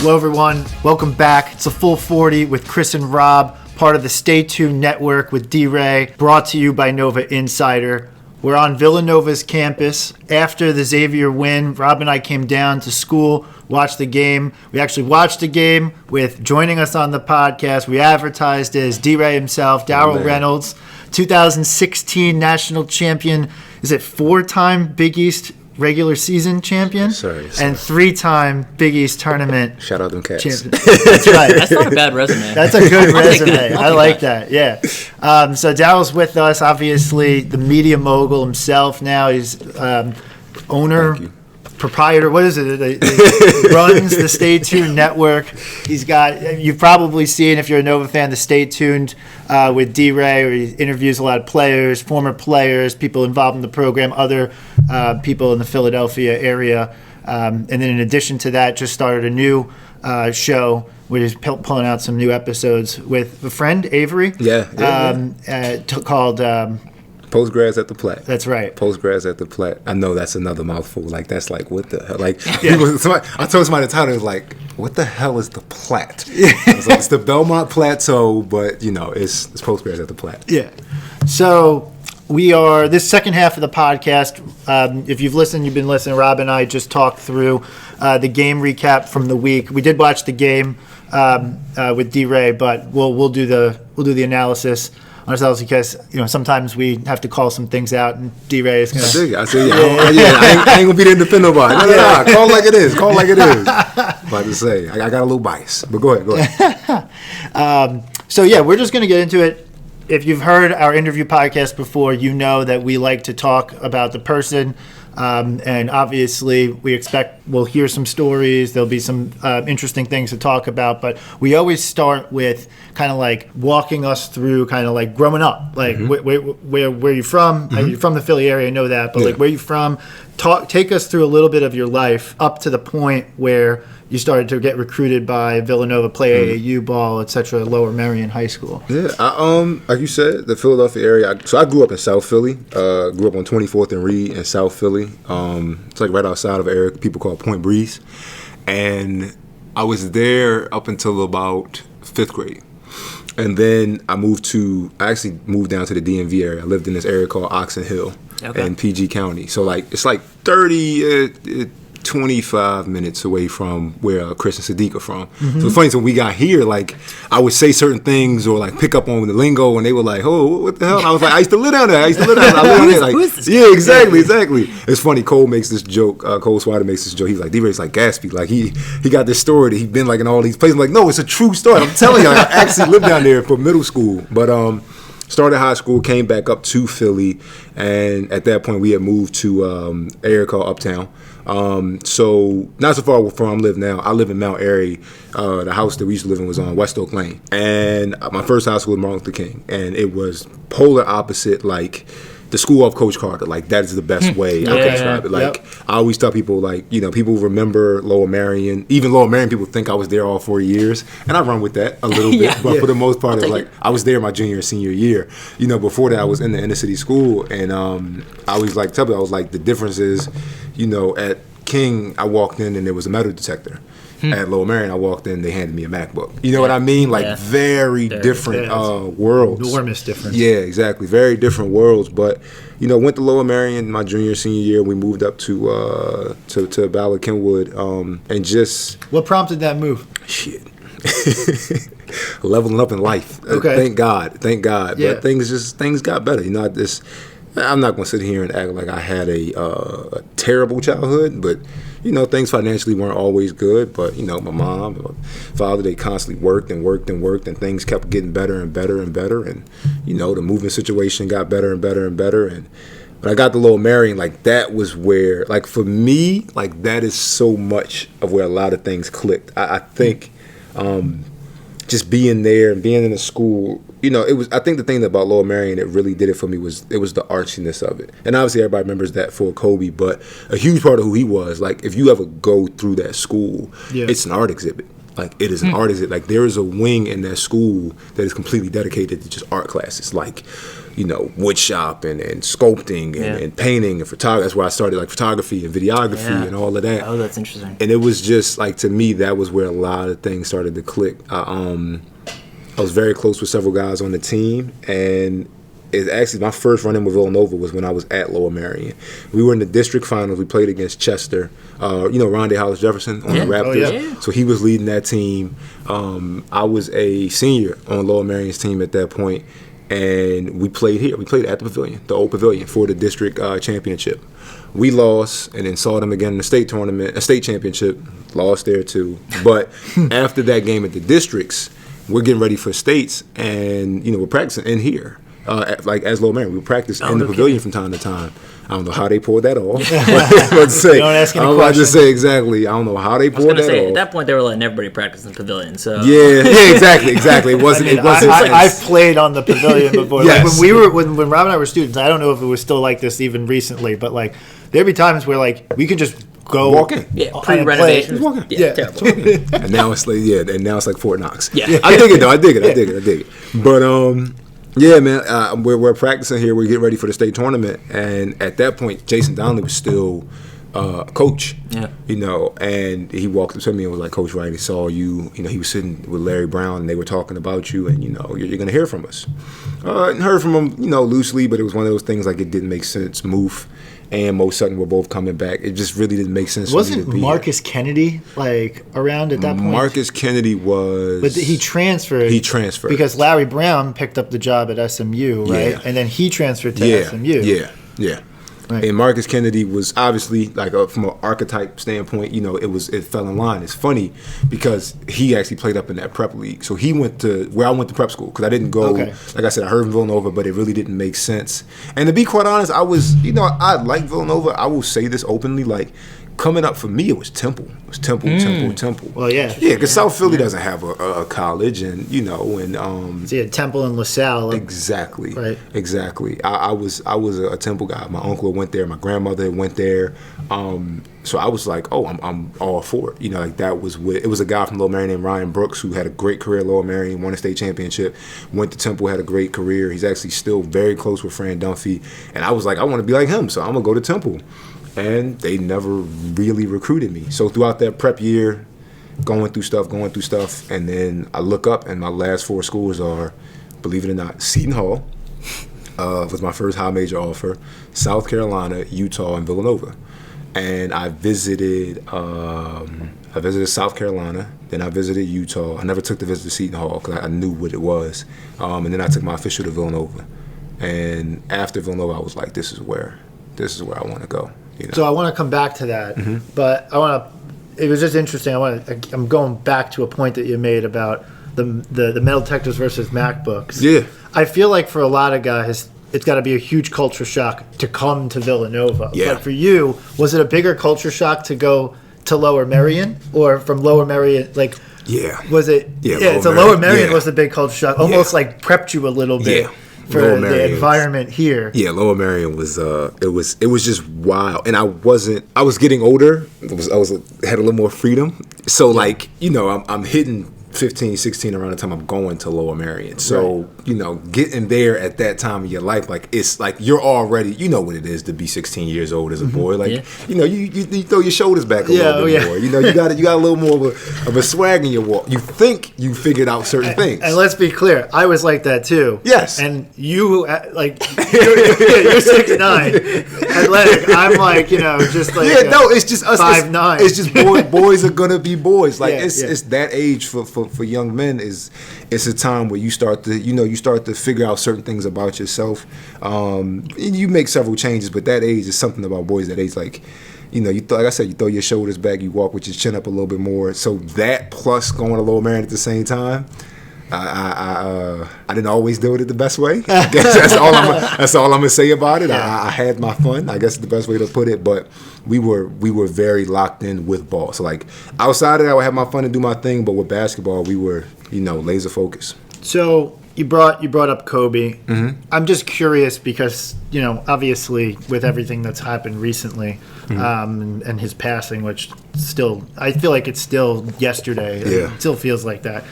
Hello, everyone. Welcome back. It's a full 40 with Chris and Rob, part of the Stay Tuned Network with D-Rey, brought to you by Nova Insider. We're on Villanova's campus. After the Xavier win, Rob and I came down to school, watched the game. We actually watched the game with joining us on the podcast. We advertised as D-Rey himself, DARRYL Reynolds, 2016 national champion. Is it 4-time Big East regular season champion? Sorry. And 3-time Big East tournament. Shout out them cats. Champion. That's right. That's not a bad resume. That's a good resume. that. I like that. Yeah. So Darryl's with us, obviously the media mogul himself now. He's owner, proprietor. What is it? He runs the Stay Tuned Network. He's got, you've probably seen, if you're a Nova fan, the Stay Tuned with D-Rey, where he interviews a lot of players, former players, people involved in the program, other people in the Philadelphia area. And then in addition to that, just started a new show where he's pulling out some new episodes with a friend, Avery. Called Postgrads at the Plat. That's right. Postgrads at the Plat. I know that's another mouthful. Like, that's like, what the hell? Like, I told somebody the title, it was like, what the hell is the Plat? I was like, it's the Belmont Plateau, but, you know, it's Postgrads at the Plat. Yeah. So we are, this second half of the podcast, if you've listened, you've been listening, Rob and I just talked through the game recap from the week. We did watch the game with D-Ray, but we'll do the analysis ourselves because, you know, sometimes we have to call some things out, and D-Ray is going to... I see. I ain't going to be there to defend nobody. No. Call like it is. About to say, I got a little bias, but go ahead. So, yeah, we're just going to get into it. If you've heard our interview podcast before, you know that we like to talk about the person. And obviously, we'll hear some stories. There'll be some interesting things to talk about. But we always start with kind of like walking us through kind of like growing up. Like, where you from? You're from the Philly area, I know that. But like, where you from? Take us through a little bit of your life up to the point where you started to get recruited by Villanova, play AAU ball, etc., Lower Merion High School. Yeah, like you said, the Philadelphia area. So I grew up in South Philly. Grew up on 24th and Reed in South Philly. It's like right outside of an area people call Point Breeze. And I was there up until about 5th grade. And then I actually moved down to the DMV area. I lived in this area called Oxon Hill in PG County. So like it's like 25 minutes away from where Chris and Sadiq are from. So it's funny, so when we got here, like, I would say certain things or, like, pick up on the lingo, and they were like, oh, what the hell? And I was like, I used to live down there. I lived down there. Like, yeah, exactly. It's funny. Cole makes this joke. Cole Swider makes this joke. He's like, D-Ray's like Gatsby. Like, he got this story that he's been, like, in all these places. I'm like, no, it's a true story. I'm telling you, I actually lived down there for middle school. But, started high school, came back up to Philly, and at that point we had moved to an area called Uptown. So not so far from where I live now. I live in Mount Airy. The house that we used to live in was on West Oak Lane. And my first high school was Martin Luther King. And it was polar opposite, like, the school of Coach Carter. Like, that is the best way I can describe it. Like, I always tell people, like, you know, people remember Lower Merion. Even Lower Merion people think I was there all 4 years. And I run with that a little bit. But for the most part, it's like, I was there my junior and senior year. You know, before that, I was in the inner city school. And I always, like, tell people, I was like, the difference is, you know, at King, I walked in and there was a metal detector. At Lower Merion, I walked in, they handed me a MacBook. You know what I mean? Like, very different worlds. Enormous difference. Yeah, exactly. Very different worlds. But, you know, went to Lower Merion my junior, senior year. We moved up to Ballard Kenwood. And just... What prompted that move? Shit. Leveling up in life. Okay. Thank God. Yeah. But things got better. You know, I'm not going to sit here and act like I had a terrible childhood, but, you know, things financially weren't always good. But, you know, my mom, my father, they constantly worked, and things kept getting better and better and better. And, you know, the moving situation got better and better and better. And when I got to Lower Merion, like, that was where, like, for me, like, that is so much of where a lot of things clicked. I think just being there and being in the school, you know, it was. I think the thing about Lower Merion that really did it for me was the archiness of it. And obviously everybody remembers that for Kobe, but a huge part of who he was, like, if you ever go through that school, it's an art exhibit. Like, it is an art exhibit. Like, there is a wing in that school that is completely dedicated to just art classes. Like, you know, wood shop and sculpting and painting and photography. That's where I started, like, photography and videography and all of that. Oh, that's interesting. And it was just, like, to me, that was where a lot of things started to click. I was very close with several guys on the team, and it's actually my first run-in with Villanova was when I was at Lower Merion. We were in the district finals. We played against Chester. You know, Rondé Hollis Jefferson on the Raptors. So he was leading that team. I was a senior on Lower Merion's team at that point, and we played here. We played at the Pavilion, the old Pavilion, for the district championship. We lost, and then saw them again in the state tournament, a state championship. Lost there too. But after that game at the districts, we're getting ready for states, and, you know, we're practicing in here. Like, as Lower Merion, we practice in the pavilion from time to time. I don't know how they pulled that off. Don't ask any questions. I just say exactly. I don't know how they pulled that off. At that point, they were letting everybody practice in the pavilion. So yeah, exactly. It wasn't. I've played on the pavilion before. Yes. Like, when Rob and I were students, I don't know if it was still like this even recently, but, like, there'd be times where, like, we could just go walk in. Yeah, pre-renovation. Yeah, terrible. And now it's like Fort Knox. Yeah. I dig it though. I dig it. But yeah, man, we're practicing here. We're getting ready for the state tournament, and at that point, Jason Donnelly was still coach. Yeah. You know, and he walked up to me and was like, "Coach Wright, he saw you. You know, he was sitting with Larry Brown, and they were talking about you, and, you know, you're going to hear from us." And heard from him, you know, loosely, but it was one of those things, like, it didn't make sense. Moof and Mo Sutton were both coming back. It just really didn't make sense. Wasn't Marcus Kennedy, like, around at that point? Marcus Kennedy was... But he transferred. Because Larry Brown picked up the job at SMU, right? Yeah. And then he transferred to SMU. Yeah. Right. And Marcus Kennedy was obviously, like, from an archetype standpoint, you know, it fell in line. It's funny because he actually played up in that prep league. So he went to where I went to prep school, because I didn't go, like I said, I heard from Villanova, but it really didn't make sense. And to be quite honest, I like Villanova. I will say this openly, like, coming up for me, it was Temple. It was Temple. Well, yeah. Yeah, because South Philly doesn't have a college, and, you know, and... So you had Temple and LaSalle. Exactly. Right. Exactly. I was a Temple guy. My uncle went there. My grandmother went there. So I was like, oh, I'm all for it. You know, like, that was it was a guy from Lower Merion named Ryan Brooks, who had a great career at Lower Merion, won a state championship, went to Temple, had a great career. He's actually still very close with Fran Dunphy. And I was like, I want to be like him, so I'm going to go to Temple. And they never really recruited me. So throughout that prep year, going through stuff, and then I look up, and my last 4 schools are, believe it or not, Seton Hall was my first high major offer, South Carolina, Utah, and Villanova. And I visited South Carolina, then I visited Utah. I never took the visit to Seton Hall because I knew what it was. And then I took my official to Villanova. And after Villanova, I was like, this is where I want to go. You know? So I want to come back to that, but it was just interesting. I'm going back to a point that you made about the metal detectors versus MacBooks. Yeah. I feel like for a lot of guys, it's got to be a huge culture shock to come to Villanova. Yeah. But for you, was it a bigger culture shock to go to Lower Merion, or from Lower Merion, like? Yeah. Was it? Yeah. So Lower Merion was the big culture shock. Almost like prepped you a little bit. Yeah. For the environment here. Yeah, Lower Merion was it was just wild. And I was getting older. I had a little more freedom. So, like, you know, I'm hitting 15, 16 around the time I'm going to Lower Merion. So, you know, getting there at that time of your life, like, it's like you're already, you know what it is to be 16 years old as a boy. Like, you know, you throw your shoulders back a little bit more. You know, you got a little more of a swag in your walk. You think you figured out certain things. And let's be clear, I was like that too. Yes. And you, like, you're 6'9", athletic. I'm like, you know, just like it's just us. 5'9". It's just boys are gonna be boys. Like, it's that age for young men is it's a time where you start to figure out certain things about yourself. You make several changes, but that age is something about boys that age, like, like I said, you throw your shoulders back, you walk with your chin up a little bit more. So that plus going to Lower Marion at the same time, I didn't always do it the best way. I guess that's all I'm gonna say about it. Yeah. I had my fun, I guess is the best way to put it. But we were very locked in with ball. So like outside of that, I would have my fun and do my thing. But with basketball, we were laser focused. So you brought up Kobe. Mm-hmm. I'm just curious because obviously with everything that's happened recently, and his passing, which still I feel like it's still yesterday. Yeah. It still feels like that.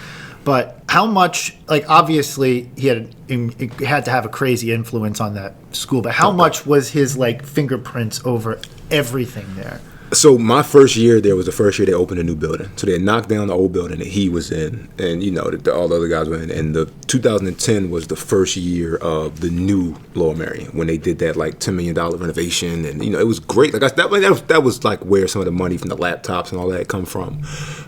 But how much, like, obviously he had to have a crazy influence on that school, but how much was his, like, fingerprints over everything there? So my first year there was the first year they opened a new building. So they had knocked down the old building that he was in, and all the other guys were in. And the 2010 was the first year of the new Lower Marion when they did that like $10 million renovation, and it was great. Like that was like where some of the money from the laptops and all that come from.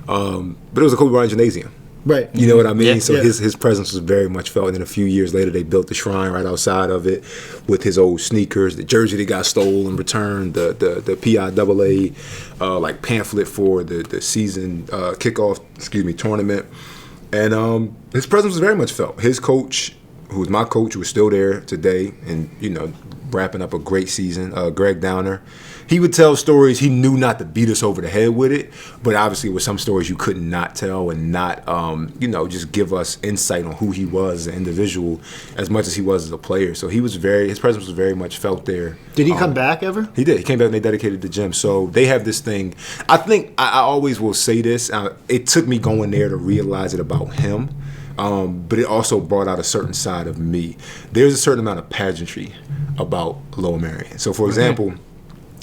But it was a Kobe Bryant gymnasium. Right. You know what I mean? Yeah. So his presence was very much felt. And then a few years later, they built the shrine right outside of it with his old sneakers, the jersey that got stolen, returned, the PIAA like pamphlet for the season kickoff tournament. And his presence was very much felt. His coach, who was my coach, who was still there today and, wrapping up a great season, Greg Downer. He would tell stories. He knew not to beat us over the head with it, but obviously with some stories you could not tell and not, just give us insight on who he was as an individual as much as he was as a player. So his presence was very much felt there. Did he come back ever? He did. He came back and they dedicated the gym. So they have this thing. I think I always will say this. It took me going there to realize it about him. But it also brought out a certain side of me. There's a certain amount of pageantry about Lower Marion. So, for example,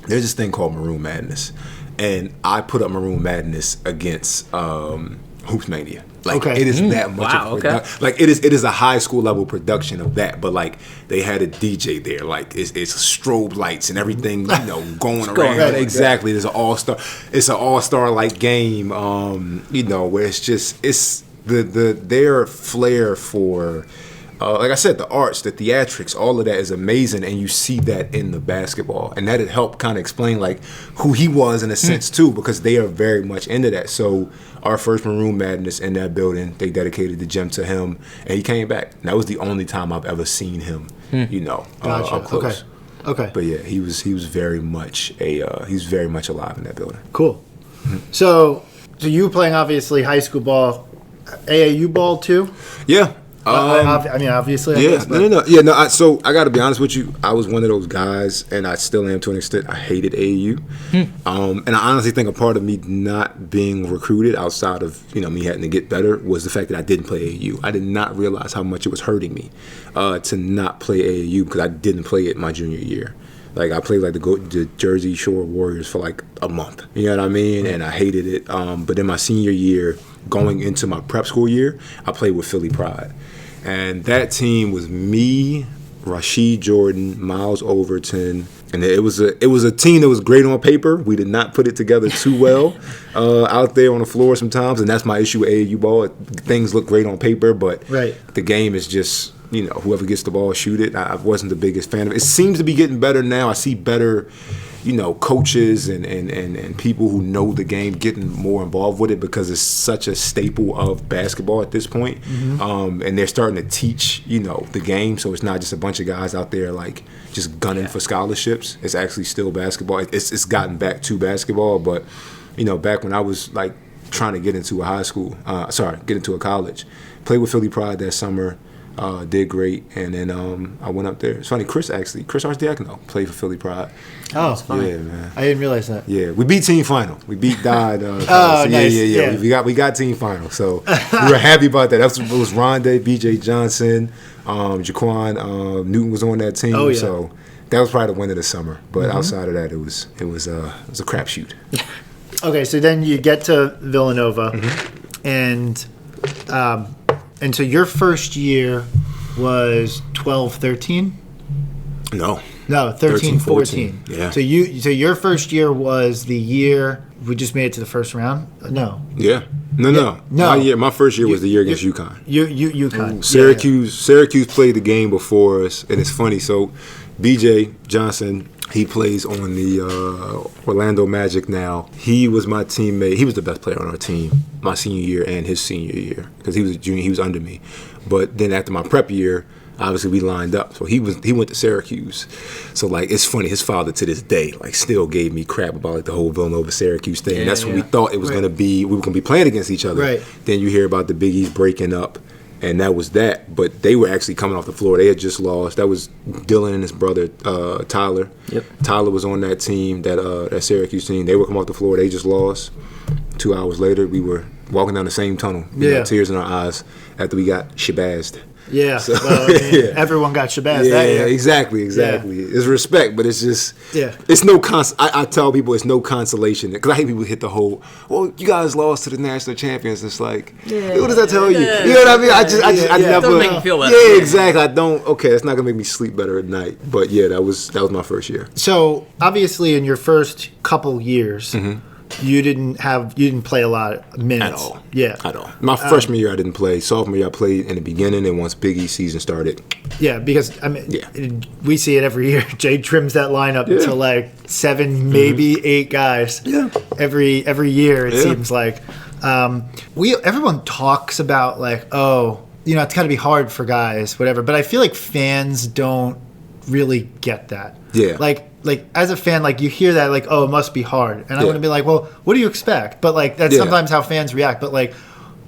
there's this thing called Maroon Madness, and I put up Maroon Madness against Hoops Mania. Like it is that much. Wow, Like it is a high school level production of that. But like they had a DJ there. Like it's strobe lights and everything. Going around. Right, exactly. There's an all-star. It's an all-star like game. Where it's their flair for. Like I said, the arts, the theatrics, all of that is amazing, and you see that in the basketball, and that had helped kind of explain like who he was in a sense too, because they are very much into that. So our first Maroon Madness in that building, they dedicated the gym to him, and he came back. And that was the only time I've ever seen him, Gotcha. up close. Okay. But yeah, he was very much alive in that building. Cool. So you were playing obviously high school ball, AAU ball too? Yeah. Obviously. I guess, but- No. Yeah, no. So I got to be honest with you. I was one of those guys, and I still am to an extent. I hated AAU, and I honestly think a part of me not being recruited outside of me having to get better was the fact that I didn't play AAU. I did not realize how much it was hurting me to not play AAU because I didn't play it my junior year. Like I played like the Jersey Shore Warriors for like a month. You know what I mean? And I hated it. But in my senior year, going into my prep school year, I played with Philly Pride. And that team was me, Rashid Jordan, Miles Overton, and it was a team that was great on paper. We did not put it together too well out there on the floor sometimes, and that's my issue with AAU ball. Things look great on paper, but the game is just whoever gets the ball, shoot it. I wasn't the biggest fan of it. It seems to be getting better now. I see better coaches and people who know the game getting more involved with it because it's such a staple of basketball at this point. And they're starting to teach, the game. So it's not just a bunch of guys out there like just gunning for scholarships. It's actually still basketball. It's gotten back to basketball. But, back when I was like trying to get into a college, played with Philly Pride that summer. Did great, and then I went up there. It's funny, Chris Archdiacono played for Philly Pride. Oh, it's funny. Yeah, man. I didn't realize that. Yeah, we beat team final. We beat Dodd. Nice. Yeah. We got team final, so we were happy about that. It was Rondé, B.J. Johnson, Jaquan Newton was on that team. Oh, yeah. So that was probably the win of the summer. But outside of that, it was a crapshoot. Okay, so then you get to Villanova, and so your first year was 12-13? No, 13-14. Yeah. So your first year was the year we just made it to the first round. No. Yeah. No. My first year was the year against UConn. UConn. Syracuse played the game before us, and it's funny. So, BJ Johnson, he plays on the Orlando Magic now. He was my teammate. He was the best player on our team my senior year and his senior year because he was a junior. He was under me. But then after my prep year, obviously we lined up. So he went to Syracuse. So like it's funny. His father to this day like still gave me crap about like the whole Villanova Syracuse thing. And that's when we thought it was gonna be. We were gonna be playing against each other. Right. Then you hear about the Big East breaking up. And that was that. But they were actually coming off the floor. They had just lost. That was Dylan and his brother, Tyler. Yep. Tyler was on that team, that Syracuse team. They were coming off the floor. They just lost. 2 hours later, we were walking down the same tunnel. We had tears in our eyes after we got shabazzed. Yeah. So, Everyone got shabazzed that year. Exactly. Yeah. It's respect, but it's just, Yeah. it's no, I tell people it's no consolation. Because I hate people hit the whole, well, you guys lost to the national champions. It's like, what does that tell you? You know what I mean? I never. Doesn't make me feel better. Yeah, exactly. I don't, okay, that's not going to make me sleep better at night. But yeah, that was my first year. So obviously in your first couple years, you didn't play a lot of minutes. At all. Yeah. At all. My freshman year, I didn't play. Sophomore year, I played in the beginning, and once Big East season started. Yeah, because I mean, we see it every year. Jay trims that lineup to like 7, maybe 8 guys. Yeah. Every year, it seems like. Everyone talks about like, oh, it's got to be hard for guys, whatever. But I feel like fans don't really get that. Yeah. Like as a fan, like you hear that, like, oh, it must be hard, and I want to be like, well, what do you expect? But like that's sometimes how fans react. But like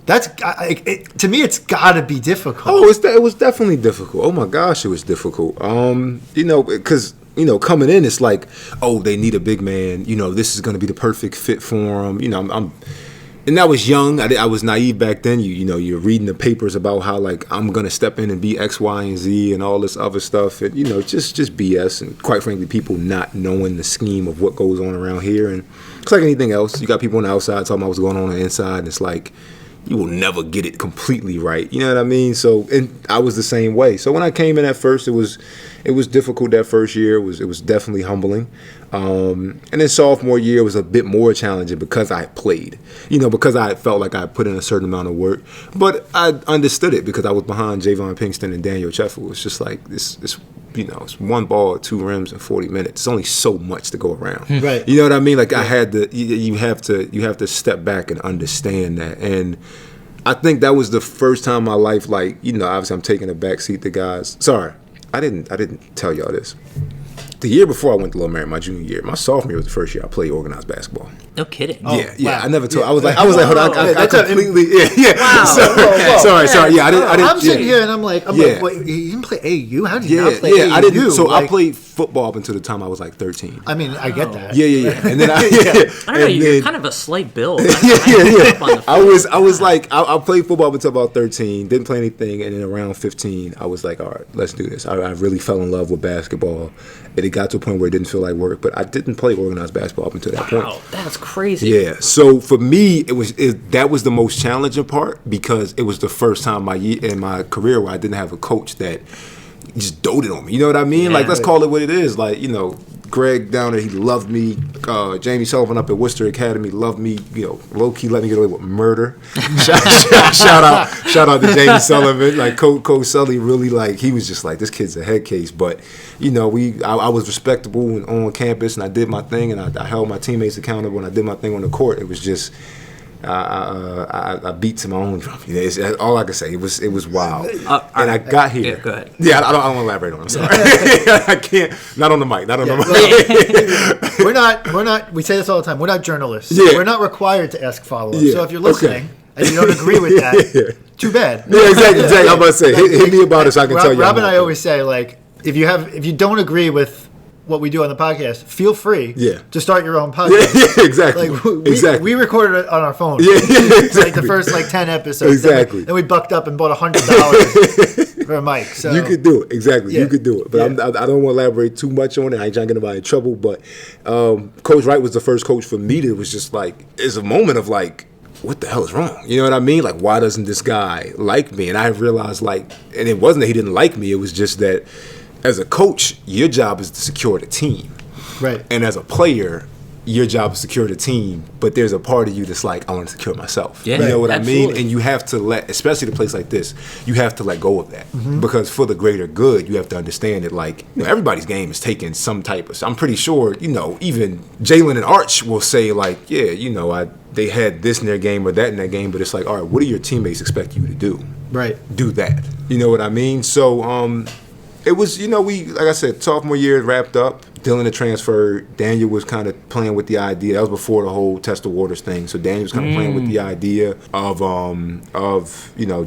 that's to me, it's got to be difficult. Oh, it was definitely difficult. Oh my gosh, it was difficult. Because coming in, it's like, oh, they need a big man. This is going to be the perfect fit for them. And I was young. I was naive back then. You're reading the papers about how like I'm gonna step in and be X, Y, and Z and all this other stuff, and just BS. And quite frankly, people not knowing the scheme of what goes on around here. And it's like anything else. You got people on the outside talking about what's going on the inside, and it's like you will never get it completely right. You know what I mean? So, and I was the same way. So when I came in at first, it was difficult that first year. It was definitely humbling. And then sophomore year was a bit more challenging because I played, because I felt like I put in a certain amount of work. But I understood it because I was behind Javon Pinkston and Daniel Cheffel. It's just like this, it's one ball, 2 rims in 40 minutes. It's only so much to go around. Right. You know what I mean? Like I had to, you have to step back and understand that. And I think that was the first time in my life, like, obviously I'm taking a back seat to guys. Sorry, I didn't tell y'all this. The year before I went to Little Mary, my junior year, my sophomore year was the first year I played organized basketball. No kidding. Oh, Yeah. wow. I never told. I was like, hold on. I completely. Wow. Sorry. Yeah, I didn't. I'm sitting here and I'm like, wait, you didn't play AAU? How did you not play AAU? I didn't. So I played football up until the time I was like 13. I mean, I get that. Yeah. And then I don't know. You're kind of a slight build. I was like, I played football up until about 13. Didn't play anything, and then around 15, I was like, all right, let's do this. I really fell in love with basketball, and it got to a point where it didn't feel like work. But I didn't play organized basketball up until that point. Wow, that's crazy. Yeah. So for me, that was the most challenging part because it was the first time in my career where I didn't have a coach that just doted on me. You know what I mean? Yeah. Like, let's call it what it is. Like, Greg down there, he loved me. Jamie Sullivan up at Worcester Academy loved me. Low key let me get away with murder. shout out to Jamie Sullivan. Like Coach Sully really he was just like, this kid's a head case. But I was respectable on campus and I did my thing and I held my teammates accountable and I did my thing on the court. It was just. I beat to my own drum. That's all I can say. It was wild. And I got here. Yeah, go ahead. Yeah, I don't want to elaborate on it. I'm sorry. I can't. Not on the mic. We're not. We say this all the time. We're not journalists. Yeah. We're not required to ask follow-ups. Yeah. So if you're listening and you don't agree with that, too bad. Yeah, exactly. I'm about to say, hit me about it so I can tell you. Rob and I always say, like, if you don't agree with what we do on the podcast, feel free to start your own podcast. Yeah, exactly. Like we recorded it on our phone. Yeah, exactly. Like the first 10 episodes. Exactly. Then we bucked up and bought $100 for a mic. So you could do it. Exactly. Yeah. You could do it. But I don't want to elaborate too much on it. I ain't trying to get anybody in trouble. But Coach Wright was the first coach for me that was just like, it's a moment of like, what the hell is wrong? You know what I mean? Like, why doesn't this guy like me? And I realized and it wasn't that he didn't like me. It was just that as a coach, your job is to secure the team. Right. And as a player, your job is to secure the team, but there's a part of you that's like, I want to secure myself. Yeah, you know what I mean? absolutely. And you have to let, especially a place like this, you have to let go of that. Because for the greater good, you have to understand that, like, everybody's game is taking some type of, I'm pretty sure, even Jalen and Arch will say, like, yeah, they had this in their game or that in their game, but it's like, all right, what do your teammates expect you to do? Right. Do that. You know what I mean? So, it was, we, like I said, sophomore year wrapped up. Dylan had transferred. Daniel was kind of playing with the idea. That was before the whole test the waters thing. So Daniel was kind of playing with the idea of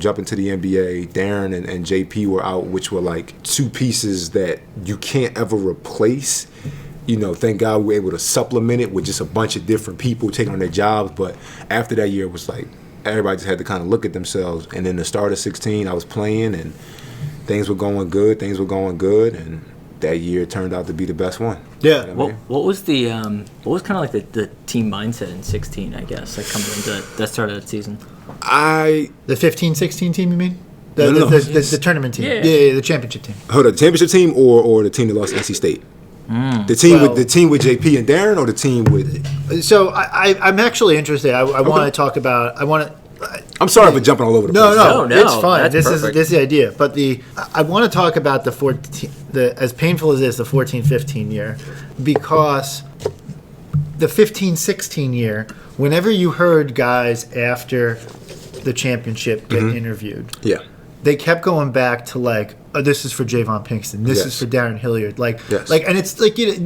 jumping to the NBA. Darren and JP were out, which were like two pieces that you can't ever replace. Thank God we were able to supplement it with just a bunch of different people taking on their jobs. But after that year, it was like everybody just had to kind of look at themselves. And then the start of 16, I was playing and things were going good, and that year turned out to be the best one. Yeah. You know what I mean? What was kind of like the team mindset in 16, I guess, like coming into that start of that season? The 15-16 team, you mean? No. The tournament team. Yeah, the championship team. Hold on, the championship team or the team that lost NC State? The team with JP and Darren, or the team with? So I'm actually interested. I want to talk about. I'm sorry for jumping all over the place. No, No, it's fine. that's This perfect. is the idea. But I want to talk about as painful as it is, the 14-15 year, because the 15-16 year, whenever you heard guys after the championship get interviewed, Yeah. they kept going back to like, oh, this is for Javon Pinkston. This Yes. is for Darren Hilliard. Yes. And it's like they do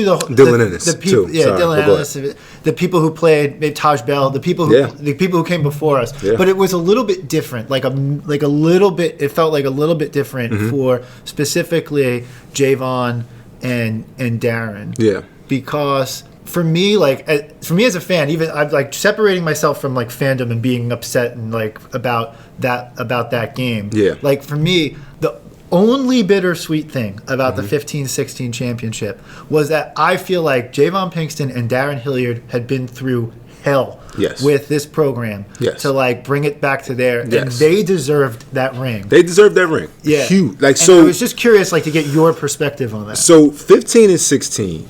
the Dylan Ennis, the people, too. yeah, Sorry, Dylan but go Ennis, the people who played, maybe Taj Bell, the people who came before us. Yeah. But it was a little bit different, like a little bit. It felt like a little bit different for specifically Javon and Darren. Yeah. Because for me as a fan, even I'm like separating myself from like fandom and being upset and like about that game. Yeah. Like for me, the only bittersweet thing about the 15-16 championship was that I feel like Javon Pinkston and Darren Hilliard had been through hell with this program to like bring it back to there, and they deserved that ring. They deserved that ring. Yeah. Huge. Like, And so I was just curious, like, to get your perspective on that. So 15 and 16,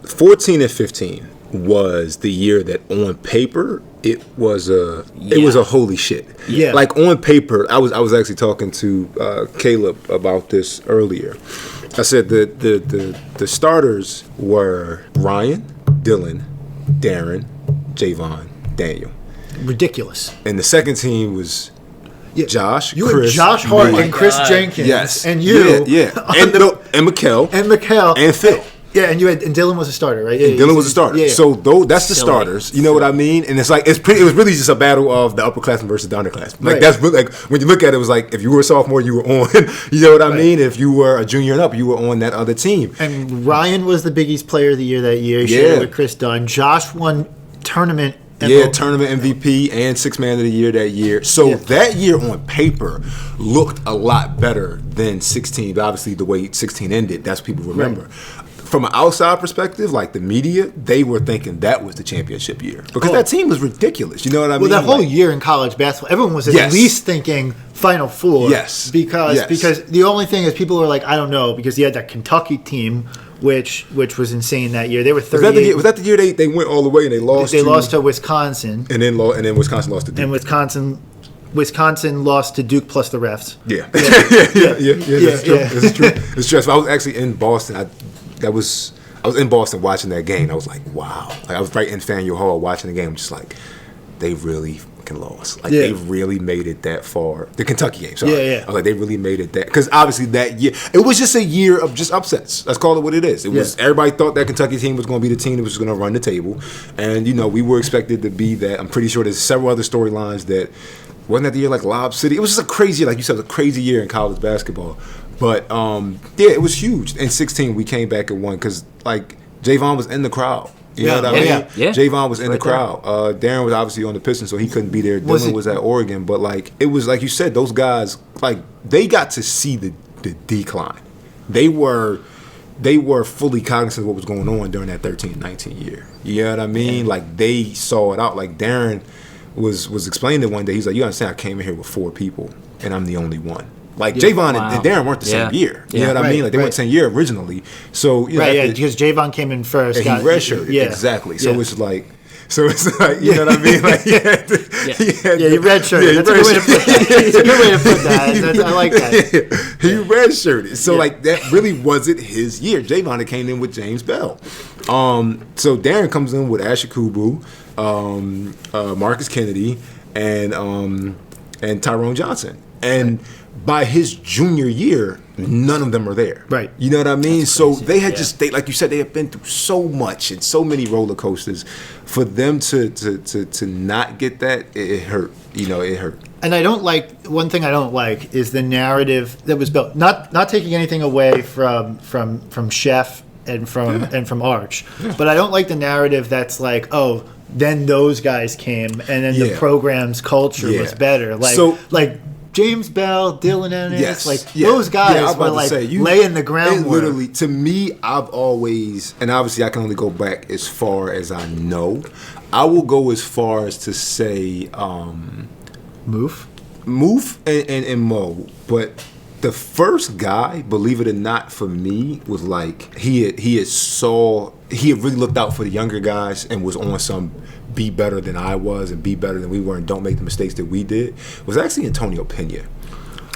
14 and 15 was the year that on paper it was a holy shit. Yeah. Like on paper, I was actually talking to Caleb about this earlier. I said the starters were Ryan, Dylan, Darren, Javon, Daniel. Ridiculous. And the second team was Josh, You Chris, and Josh Hart me. and Chris God. Jenkins. Yes. And you. Yeah. And Mikkel. And Mikkel. And Phil. Yeah, and Dylan was a starter, right? Yeah, Dylan was a starter. Yeah. So that's the Silly. starters. You know what I mean? And it's like it was really just a battle of the upperclassmen versus the underclassmen. Like Right. that's really, like when you look at it, it was like if you were a sophomore, you were on. You know what I mean? If you were a junior and up, you were on that other team. And Ryan was the Big East Player of the Year that year. He shared it with Chris Dunn. Josh won tournament. Tournament MVP and Sixth Man of the Year that year. So that year on paper looked a lot better than 16. But obviously, the way 16 ended, that's what people remember. Right. From an outside perspective, like the media, they were thinking that was the championship year because that team was ridiculous. You know what I mean? Well, that whole year in college basketball, everyone was at least thinking Final Four. Yes. Because the only thing is people were like, I don't know, because you had that Kentucky team, which was insane that year. They were 38. Was that the year they went all the way and they lost? They lost to Wisconsin. And then Wisconsin lost to Duke. And Wisconsin lost to Duke plus the refs. Yeah. It's true. It's true. So I was actually in Boston. I was in Boston watching that game. I was like, wow. Like I was right in Faneuil Hall watching the game, just like they really fucking lost. Like they really made it that far. The Kentucky game, sorry. Yeah. I was like, they really made it that because obviously that year it was just a year of just upsets. Let's call it what it is. It was everybody thought that Kentucky team was going to be the team that was going to run the table, and we were expected to be that. I'm pretty sure there's several other storylines that wasn't that the year like Lob City. It was just a crazy, like you said, it was a crazy year in college basketball. But it was huge. In 16, we came back and won because like Javon was in the crowd. You know what I mean? Yeah. Javon was in the crowd. Darren was obviously on the Pistons, so he couldn't be there. Dylan was at Oregon, but like it was like you said, those guys like they got to see the decline. They were fully cognizant of what was going on during that 13-19 year. You know what I mean? Yeah. Like they saw it out. Like Darren was explaining it one day. He's like, "You understand? I came in here with 4 people, and I'm the only one." Like Javon Wow. and Darren weren't the same year. You know what I mean? Like they weren't the same year originally. So because Javon came in first. And he redshirted. Yeah. Exactly. So it's like. You know what I mean? Like, he redshirted. That's a good way to put that. That's a good way to put that. I like that. He redshirted. So like that really wasn't his year. Javon came in with James Bell. So Darren comes in with Asher Kubu, Marcus Kennedy, and Tyrone Johnson. And by his junior year, none of them are there. Right. You know what I mean? So they had like you said, they have been through so much and so many roller coasters. For them to not get that, it hurt. You know, it hurt. And one thing I don't like is the narrative that was built. Not taking anything away from Chef and from Arch, but I don't like the narrative that's like, oh, then those guys came and then the program's culture was better. Like James Bell, Dylan Ennis, those guys were like laying the groundwork. Literally, to me, I've always, and obviously I can only go back as far as I know. I will go as far as to say Moof and Mo, but the first guy, believe it or not, for me was like he had really looked out for the younger guys and was on some be better than I was and be better than we were and don't make the mistakes that we did, was actually Antonio Pena.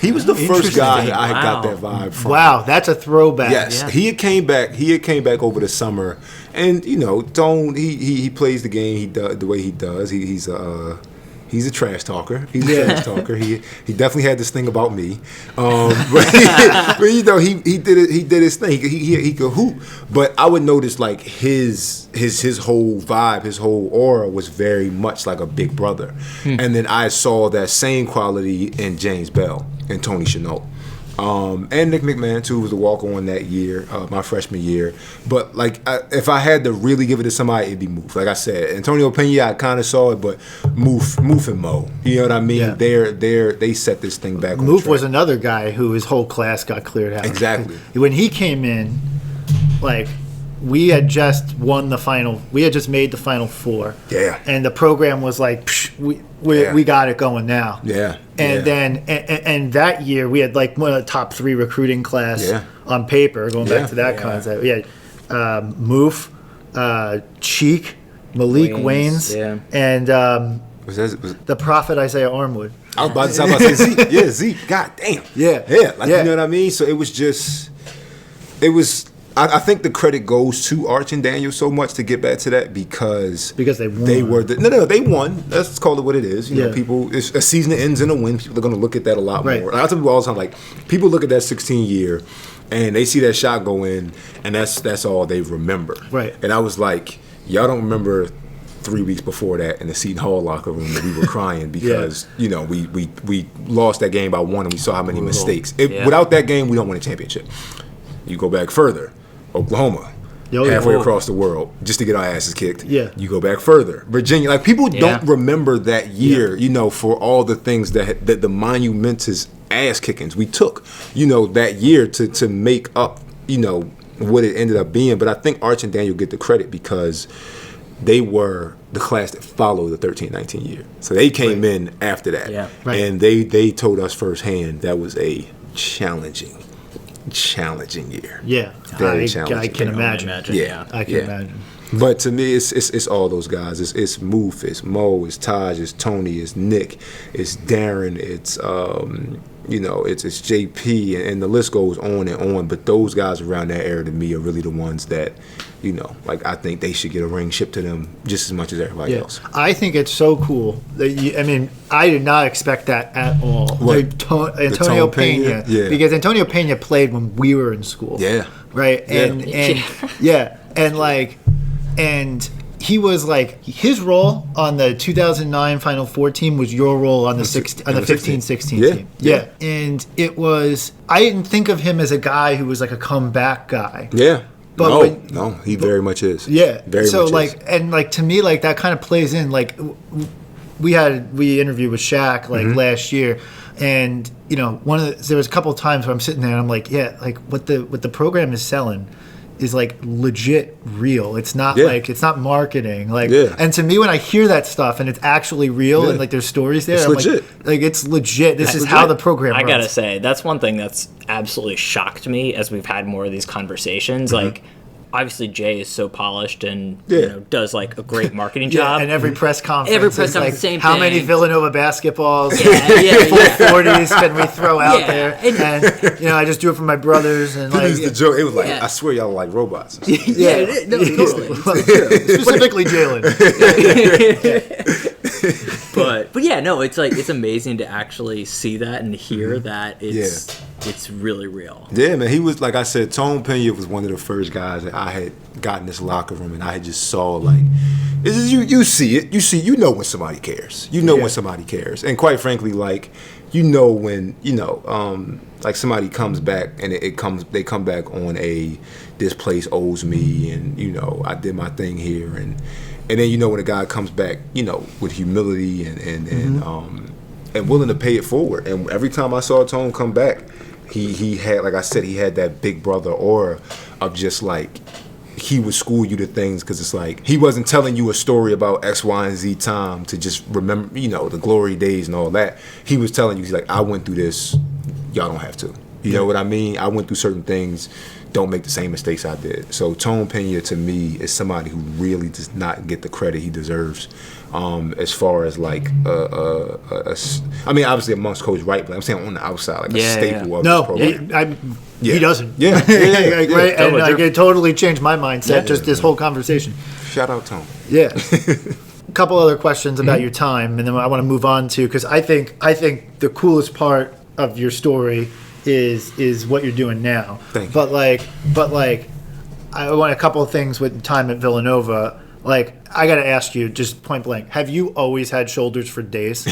He was the first guy that I had got that vibe from. Wow, that's a throwback. Yes, he had came back over the summer, and you know, he plays the game the way he does. He's a trash talker. He's a trash talker. He definitely had this thing about me, but you know he did it. He did his thing. He could hoop, but I would notice like his whole vibe, his whole aura was very much like a big brother, and then I saw that same quality in James Bell and Tony Chenault. And Nick McMahon too was the walk-on that year, my freshman year. But like, if I had to really give it to somebody, it'd be Moof. Like I said, Antonio Pena, I kind of saw it, but Moof and Mo, you know what I mean? Yeah. They set this thing back. Moof was another guy who his whole class got cleared out. Exactly. When he came in, like, we had just won the final. We had just made the Final Four. Yeah. And the program was like, we got it going now. Yeah. And then and that year we had like one of the top 3 recruiting class on paper. Going back to that concept, we had Moof, Cheek, Malik Waynes, and was the Prophet Isaiah Armwood. I was about to say Zeke. Yeah, Zeke. God damn. Yeah. Like you know what I mean. So it was. I think the credit goes to Arch and Daniel so much to get back to that because they won. They were they won. Let's call it what it is. You know, people. It's a season that ends in a win. People are going to look at that a lot more. And I tell people all the time, like people look at that 16 year, and they see that shot go in, and that's all they remember. Right. And I was like, y'all don't remember 3 weeks before that in the Seton Hall locker room that we were crying because you know we lost that game by 1 and we saw how many mistakes. Without that game, we don't win a championship. You go back further. Oklahoma, halfway across the world, just to get our asses kicked. Yeah. You go back further. Virginia, like people don't remember that year, you know, for all the things that the monumentous ass kickings we took, you know, that year to make up, you know, what it ended up being. But I think Arch and Daniel get the credit because they were the class that followed the 13-19 year. So they came in after that. Yeah. And they told us firsthand that was a challenging year. Yeah, Very challenging. I can imagine. Yeah, I can imagine. But to me, it's all those guys. It's Moof, it's Mo, it's Taj, it's Tony, it's Nick, it's Darren, it's you know, it's JP, and the list goes on and on. But those guys around that era to me are really the ones that, you know, like I think they should get a ring shipped to them just as much as everybody else. I think it's so cool that I did not expect that at all. Antonio Pena, because Antonio Pena played when we were in school. Yeah. Right. And he was like, his role on the 2009 Final Four team was your role on the 15-16 team. Yeah. And it was, I didn't think of him as a guy who was like a comeback guy. Yeah. But he very much is. Yeah. Very so much like, is. and like to me, like that kind of plays in. Like we interviewed with Shaq like last year, and you know there was a couple of times where I'm sitting there and I'm like, yeah, like what the program is selling is like legit real. It's not Yeah. like it's not marketing. Like, Yeah. and to me, when I hear that stuff and it's actually real and like there's stories there, It's I'm legit. like it's legit. This is how the program I runs. gotta say, that's one thing that's absolutely shocked me as we've had more of these conversations. Like, obviously Jay is so polished and does like a great marketing job. And every press conference, Every press is conference, like, same how thing. many Villanova basketballs, Yeah. 40s can we throw out Yeah. there? And I just do it for my brothers and It like was the joke. It was like, Yeah. I swear y'all are like robots. Yeah, no, totally. specifically Jalen. But yeah, no, it's like it's amazing to actually see that and hear that it's really real. Yeah, man. He was, like I said, Tone Pena was one of the first guys that I had gotten in this locker room, and I had just saw, like, it's just, you see it. You know when somebody cares. You know when somebody cares. And quite frankly, like, you know when, like somebody comes back and they come back on this place owes me, and, I did my thing here. And then, when a guy comes back, with humility and willing to pay it forward. And every time I saw Tone come back, he had, like I said, he had that big brother aura of just like, he would school you to things, because it's like he wasn't telling you a story about X, Y, and Z time to just remember, the glory days and all that. He was telling you, he's like, I went through this, y'all don't have to. You know what I mean? I went through certain things. Don't make the same mistakes I did. So Tone Pena, to me, is somebody who really does not get the credit he deserves. As far as like, I mean, obviously amongst Coach Wright, but I'm saying on the outside, like a staple of this program. He doesn't. Yeah. Right? And Totally. it totally changed my mindset. Just this whole conversation. Shout out Tone. Yeah. A couple other questions about your time, and then I want to move on to, because I think the coolest part of your story is what you're doing now. Thank you. But like, I want a couple of things with time at Villanova. Like, I got to ask you, just point blank, have you always had shoulders for days? The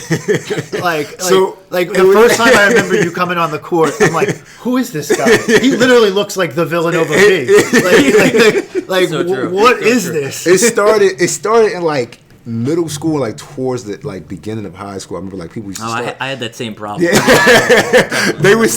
first time I remember you coming on the court, I'm like, who is this guy? He literally looks like the Villanova V. So true. What So is true. this? It started in like middle school, like towards the like beginning of high school. I remember like people used to start. I had that same problem. They would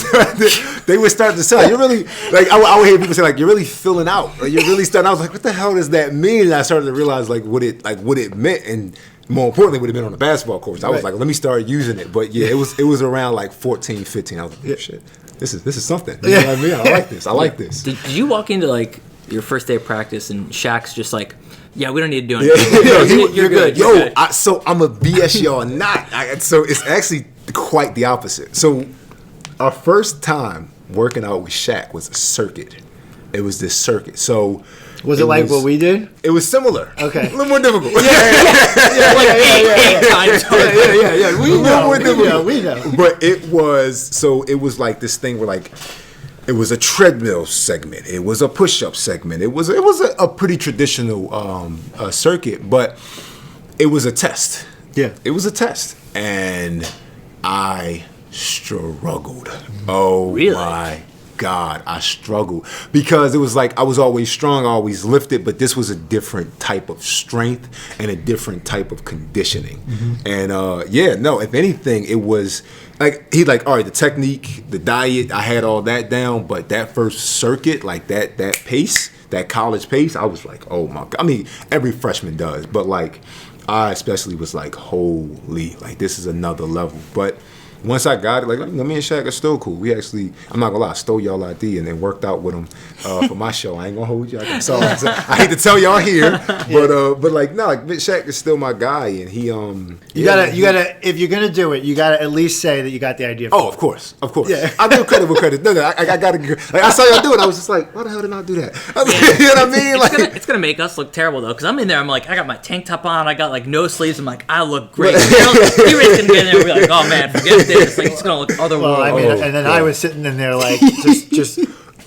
start to say, you're really, like, I would hear people say, like, you're really filling out. Like, you're really starting. I was like, what the hell does that mean? And I started to realize, like, what it meant, and more importantly, what it meant on the basketball court. I was like, let me start using it. But yeah, it was around like 14, 15. I was like, oh, shit, this is something. You know what I mean? I like this. Did you walk into like your first day of practice and Shaq's just like, yeah, we don't need to do anything. You're good. Yo, You're good. so I'm a BS y'all not. So it's actually quite the opposite. So our first time working out with Shaq was a circuit. It was this circuit. So Was it like what we did? It was similar. Okay. A little more difficult. Eight times harder. Yeah. We know. But it was like this thing where like it was a treadmill segment. It was a push-up segment. It was a pretty traditional circuit, but it was a test. Yeah. It was a test, and I struggled. Oh Really? my God, I struggled because it was like I was always strong, always lifted, but this was a different type of strength and a different type of conditioning. And if anything, it was like all right, the technique, the diet, I had all that down, but that first circuit, like that pace, that college pace, I was like, oh my God. I mean, every freshman does, but like I especially was like, holy, like this is another level. But once I got it, like me and Shaq are still cool. We actually, I'm not gonna lie, I stole y'all ID and then worked out with them for my show. I ain't gonna hold you. I hate to tell y'all here, but like no, like Shaq is still my guy, and he You gotta if you're gonna do it, you gotta at least say that you got the idea. Oh, of course. Yeah. I give credit where credit. No, I gotta. Like I saw y'all do it. I was just like, why the hell did I do that? You know what I mean? Like, It's gonna make us look terrible though, because I'm in there. I'm like, I got my tank top on. I got like no sleeves. I'm like, I look great. D-Ray's gonna be in there and be like, oh man, forget this. Like it's gonna look otherworldly. Well, I mean, and then I was sitting in there like just.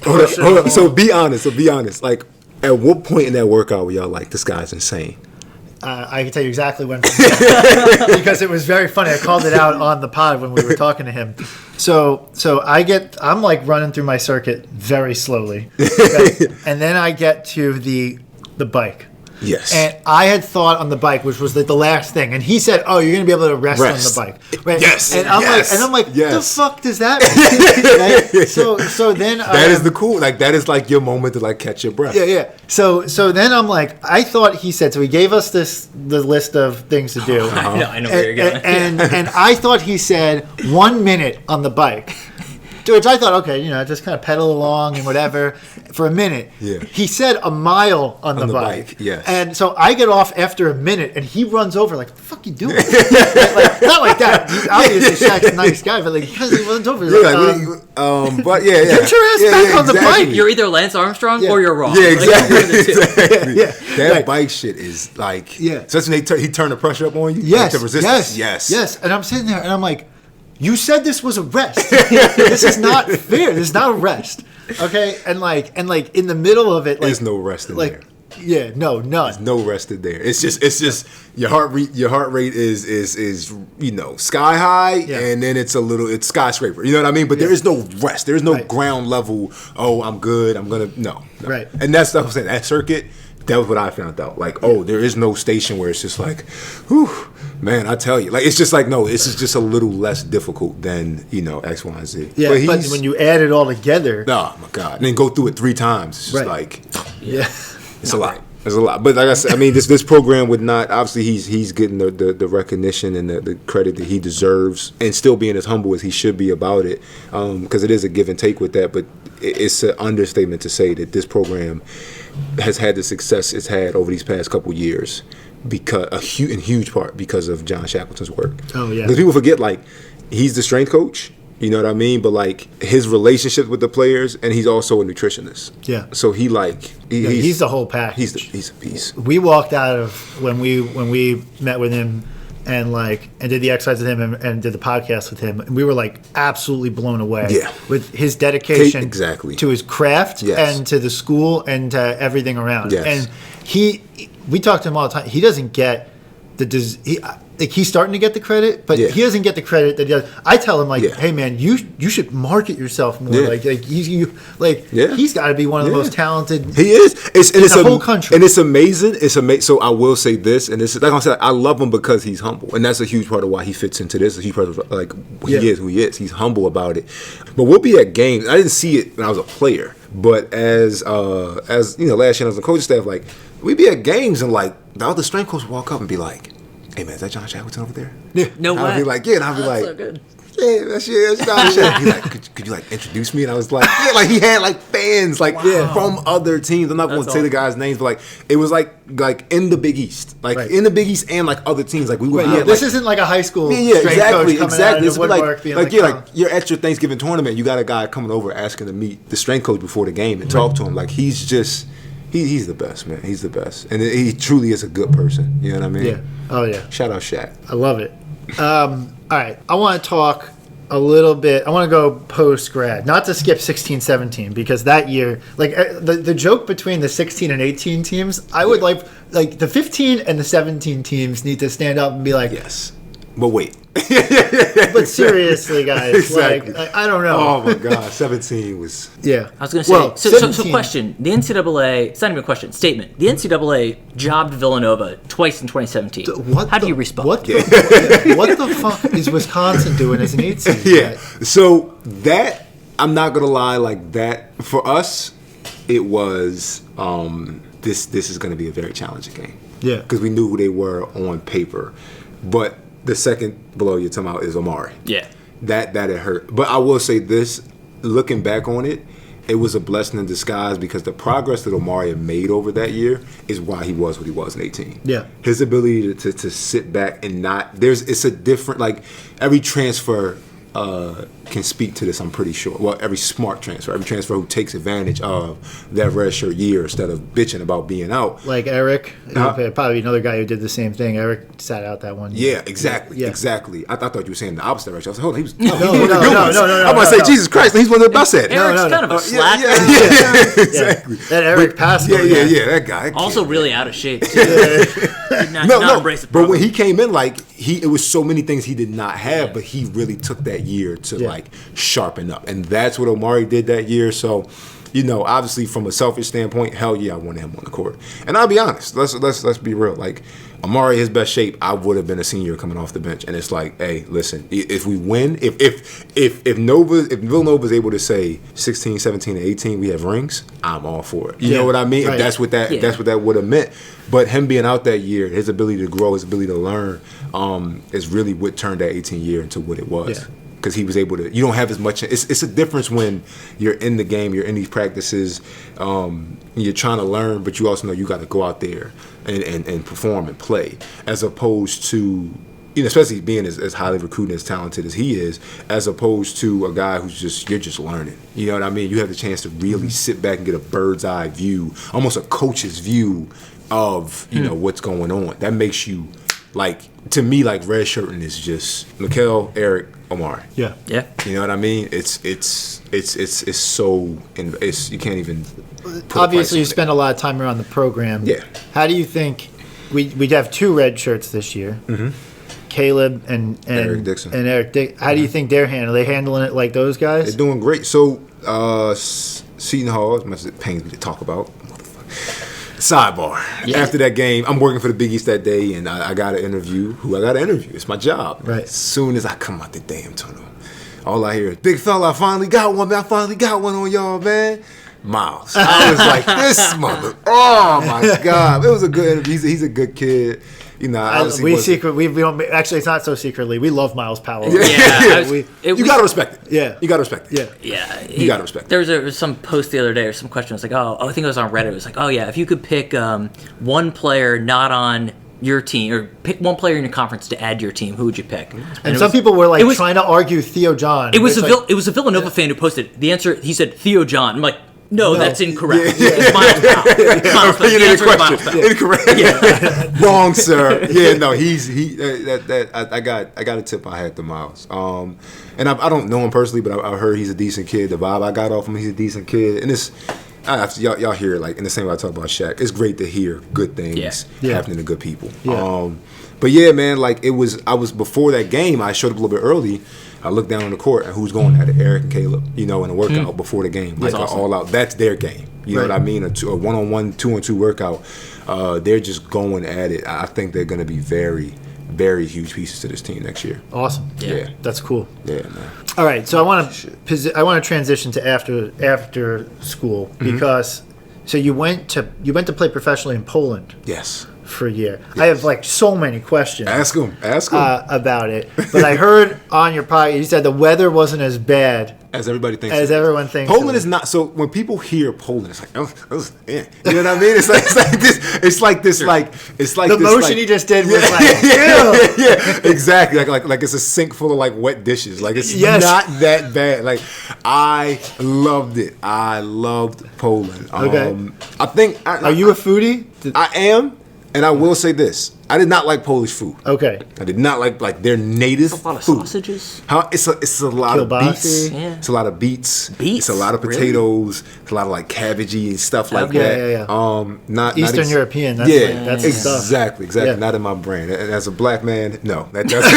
hold up. So be honest. Like, at what point in that workout were y'all like, this guy's insane? I can tell you exactly when, because it was very funny. I called it out on the pod when we were talking to him. So I'm like running through my circuit very slowly, okay? And then I get to the bike. Yes. And I had thought on the bike, which was the last thing, and he said, "Oh, you're going to be able to rest on the bike." Right? Yes. And I'm like, yes. the fuck does that mean? Right? So then that is the cool. Like that is like your moment to like catch your breath. Yeah. So then I'm like, I thought he said. So he gave us the list of things to do. I know where you're going. And I thought he said 1 minute on the bike. To which I thought, okay, just kind of pedal along and whatever for a minute. Yeah. He said a mile on the bike. Yes. And so I get off after a minute, and he runs over like, "What the fuck you doing?" Like, not like that. Obviously, Shaq's a nice guy, but like because he runs over. Yeah, Like, but yeah. Get your ass back on the bike. You're either Lance Armstrong or you're wrong. Yeah, Like, exactly. one of the two. Exactly. That Like- bike shit is like, Yeah. So that's when he turned the pressure up on you. Yes, like the resistance. Yes. And I'm sitting there, and I'm like, "You said this was a rest. This is not fair. This is not a rest." Okay, and like in the middle of it, like, There's no rest in there. Yeah, no, none. No rest in there. It's just your heart rate is sky high, and then it's skyscraper. You know what I mean? But there is no rest. There is no ground level. Oh, I'm good. I'm gonna no. Right. And that's what I'm saying. That circuit. That was what I found out. Like, there is no station where it's just like, whew, man, I tell you. Like, it's just like, no, this is just a little less difficult than, X, Y, and Z. Yeah, but when you add it all together, oh my God. And then go through it 3 times. It's just like, yeah. it's a lot. It's a lot. But like I said, I mean, this program would not, obviously he's getting the recognition and the credit that he deserves and still being as humble as he should be about it. Because it is a give and take with that. But it's an understatement to say that this program has had the success it's had over these past couple years because in huge part because of John Shackleton's work. Oh yeah. Because people forget, like, he's the strength coach. You know what I mean? But like his relationship with the players, and he's also a nutritionist. Yeah. So he's the whole package. He's a piece. We walked out of when we met with him and did the exercise with him and did the podcast with him, and we were like absolutely blown away. Yeah. With his dedication Exactly. to his craft and to the school and to everything around. Yes. And we talk to him all the time. He doesn't get he's starting to get the credit, but he doesn't get the credit that he does. I tell him hey man, you should market yourself more. Yeah. He's got to be one of the most talented. He is. It's the whole country, and it's amazing. It's amazing. So I will say this, and this is like I said, I love him because he's humble, and that's a huge part of why he fits into this. A huge part of he is who he is. He's humble about it. But we'll be at games. I didn't see it when I was a player, but as last year I was on the coaching staff, we'd be at games and the other strength coach would walk up and be like, "Hey man, is that John Shackleton over there?" Yeah. No way. I'd be like, yeah, and I'd be That's like, so good. yeah, that's John Shackleton. He's like, could you introduce me? And I was like, yeah, he had fans from other teams. I'm not going to say the guys' names, but it was like in the Big East, in the Big East and other teams. We would this isn't like a high school exactly. coach out of This the would woodwork being you're at your Thanksgiving tournament. You got a guy coming over asking to meet the strength coach before the game and talk to him. He's just. He's the best, man. He's the best. And he truly is a good person. You know what I mean? Yeah. Oh, yeah. Shout out Shaq. I love it. All right. I want to talk a little bit. I want to go post-grad. Not to skip 16, 17, because that year, the joke between the 16 and 18 teams, I would like the 15 and the 17 teams need to stand up and be like, yes. But wait. But seriously, guys, Exactly. I don't know. Oh my God, 17 was. Yeah. I was going to say, so 17. question. The NCAA, it's not even a question, statement. The NCAA jobbed Villanova twice in 2017. How do you respond? What the fuck is Wisconsin doing as an 8 seed? Yeah. So that, I'm not going to lie, that, for us, it was, this is going to be a very challenging game. Yeah. Because we knew who they were on paper. But the second blow you're talking about is Omari. Yeah. That it hurt. But I will say this, looking back on it, it was a blessing in disguise because the progress that Omari had made over that year is why he was what he was in 18. Yeah. His ability to sit back and not, it's a different, every transfer can speak to this, I'm pretty sure. Well, every smart transfer, every transfer who takes advantage of that redshirt year instead of bitching about being out. Like Eric, probably another guy who did the same thing. Eric sat out that one year. Yeah, exactly, exactly. I thought you were saying the opposite direction. I was like, hold on, he was No, I'm gonna say, Jesus Christ, he's one of the best at it. Eric's kind of a slacker. Exactly. That Eric passed. Yeah, that guy. Also really out of shape, too. Did not embrace the But problem. when he came in, it was so many things he did not have, but he really took that year to sharpen up, and that's what Omari did that year. So, obviously from a selfish standpoint, hell yeah, I wanted him on the court. And I'll be honest, let's be real. Like, Amari, his best shape, I would have been a senior coming off the bench. And it's like, hey, listen, if we win, if Villanova's able to say 16, 17, and 18, we have rings, I'm all for it. You know what I mean? Right. If that's what that would have meant. But him being out that year, his ability to grow, his ability to learn, is really what turned that 18 year into what it was. Yeah. Because he was able to, you don't have as much. It's a difference when you're in the game, you're in these practices, you're trying to learn, but you also know you got to go out there and perform and play, as opposed to, especially being as highly recruited, as talented as he is, as opposed to a guy you're just learning. You know what I mean? You have the chance to really sit back and get a bird's eye view, almost a coach's view of what's going on. That makes you, like, to me, like, redshirting is just Mikal, Eric, Omar. Yeah. You know what I mean? It's so, you can't even put Obviously, a you price on spend a lot of time around the program. Yeah. How do you think we'd have 2 red shirts this year? Mm-hmm. Caleb and Eric Dixon. And Eric Dixon. How do you think they're handling? Are they handling it like those guys? They're doing great. So, Seton Hall, as much as it pains me to talk about, sidebar. Yeah. After that game, I'm working for the Big East that day, and I got an interview. It's my job. Right. As soon as I come out the damn tunnel, all I hear is, "Big fella, I finally got one, man. I finally got one on y'all, man." Miles. I was like, this mother. Oh, my God. It was a good interview. He's a good kid. You know, we don't, actually, it's not so secretly. We love Miles Powell. Yeah, you gotta respect it. Yeah. You gotta respect it. Yeah, You gotta respect it. There was some post the other day or some question. It was like, I think it was on Reddit. It was like, oh yeah, if you could pick one player not on your team, or pick one player in your conference to add to your team, who would you pick? And some people were like trying to argue Theo John. It was a Villanova fan who posted the answer. He said Theo John. I'm like, no, that's incorrect. Yeah. It's Miles Powell. The answer is Miles Powell. Incorrect. Yeah. Wrong, sir. Yeah, no, I got a tip I had to Miles. And I don't know him personally, but I heard he's a decent kid. The vibe I got off him, he's a decent kid. And it's y'all hear, like, in the same way I talk about Shaq, it's great to hear good things happening to good people. Yeah. But yeah, man, like, I was before that game, I showed up a little bit early. I looked down on the court and who's going at it? Eric and Caleb, in a workout before the game. Like, awesome. all out. That's their game. You know what I mean? A one-on-one, 2-on-2 workout. They're just going at it. I think they're going to be very, very huge pieces to this team next year. Awesome. Yeah. That's cool. Yeah, man. All right, so I want to transition to after school because so you went to play professionally in Poland Yes. for a year. I have like so many questions. Ask them. About it. But I heard on your podcast you said the weather wasn't as bad As everybody thinks. as everyone thinks. Poland is not. So when people hear Poland, it's like, yeah. You know what I mean? It's like this. The motion you just did was yeah, exactly. Like it's a sink full of, like, wet dishes. Like, it's not that bad. Like, I loved it. I loved Poland. Okay. I think. Are you a foodie? I am, and I will say this: I did not like Polish food. Okay. I did not like their native A lot of food. sausages. It's a lot of Kielbasa. beets. Yeah. It's a lot of beets. Beets? It's a lot of Really? potatoes. It's a lot of, like, cabbagey and stuff like Okay. that. Yeah. Not Eastern European. That's that's the stuff. exactly. Yeah. Not in my brain. And as a black man, no, that doesn't.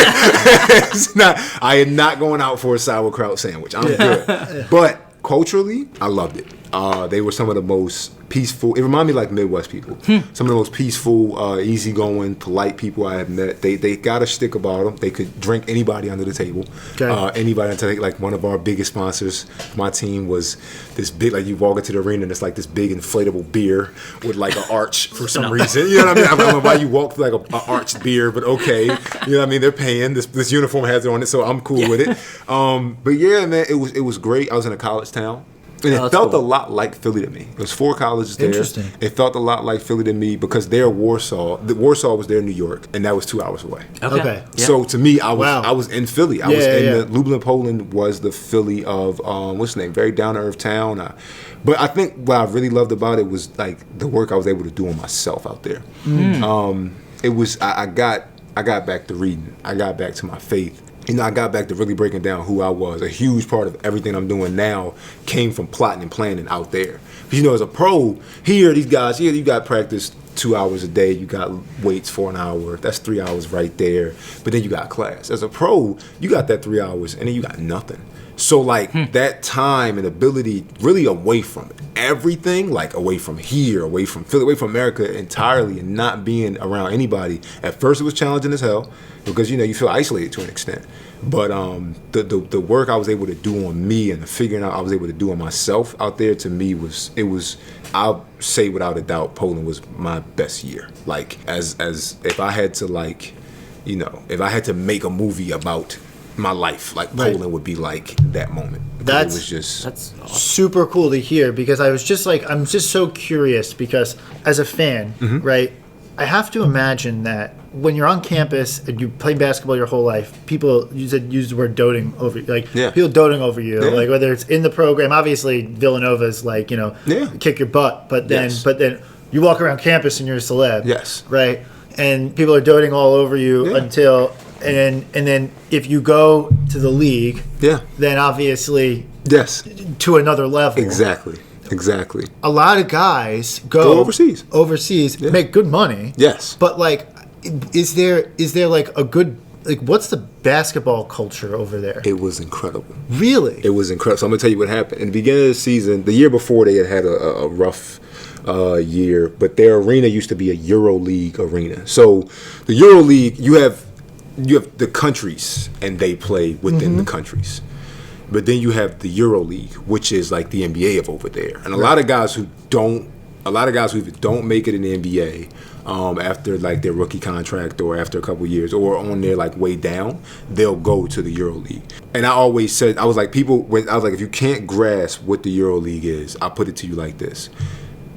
It's not. I am not going out for a sauerkraut sandwich. I'm good. But culturally, I loved it. They were some of the most peaceful. It reminded me like Midwest people. Some of the most peaceful, easygoing, polite people I have met. They got a shtick about them. They could drink anybody under the table. Okay. Anybody under the table. Like, one of our biggest sponsors, my team, was this big, like, you walk into the arena and it's like this big inflatable beer with, like, an arch for some reason. You know what I mean? I don't know why you walk through, like, a arched beer, but okay. You know what I mean? They're paying. This uniform has it on it, so I'm cool with it. But yeah, man, it was great. I was in a college town. And it felt a lot like Philly to me. It was 4 colleges there. Interesting. It felt a lot like Philly to me because they're Warsaw. Warsaw was their New York, and that was 2 hours away. Okay. Yeah. So to me, I Wow. was in Philly. I was in Lublin, Poland was the Philly of what's the name? Very down to earth town. But I think what I really loved about it was, like, the work I was able to do on myself out there. It was I got back to reading. I got back to my faith. I got back to really breaking down who I was. A huge part of everything I'm doing now came from plotting and planning out there. Because, as a pro, here, these guys, you got practice 2 hours a day. You got weights for an hour. That's 3 hours right there. But then you got class. As a pro, you got that 3 hours, and then you got nothing. So like that time and ability really away from everything, like away from here, away from Philly, away from America entirely, and not being around anybody. At first it was challenging as hell because you feel isolated to an extent. But the work I was able to do on me and the figuring out I was able to do on myself out there, to me was I'll say without a doubt Poland was my best year. Like as if I had to like, if I had to make a movie about my life, like Poland would be like that moment. That's awesome. Super cool to hear, because I was just like, I'm just so curious, because as a fan, right, I have to imagine that when you're on campus and you play basketball your whole life, people use the word doting over, like people doting over you, like whether it's in the program. Obviously Villanova's like, kick your butt, but then you walk around campus and you're a celeb, right? And people are doting all over you until. And then if you go to the league, then obviously to another level. Exactly. A lot of guys go overseas, make good money. Yes. But like, is there like a good, like, what's the basketball culture over there? It was incredible. Really? It was incredible. So I'm gonna tell you what happened. In the beginning of the season, the year before, they had a rough year, but their arena used to be a EuroLeague arena. So the EuroLeague, you have the countries and they play within the countries, but then you have the EuroLeague, which is like the NBA of over there. And a lot of guys who don't make it in the NBA after like their rookie contract or after a couple years or on their like way down, they'll go to the EuroLeague. And I always said, I was like, if you can't grasp what the EuroLeague is, I'll put it to you like this.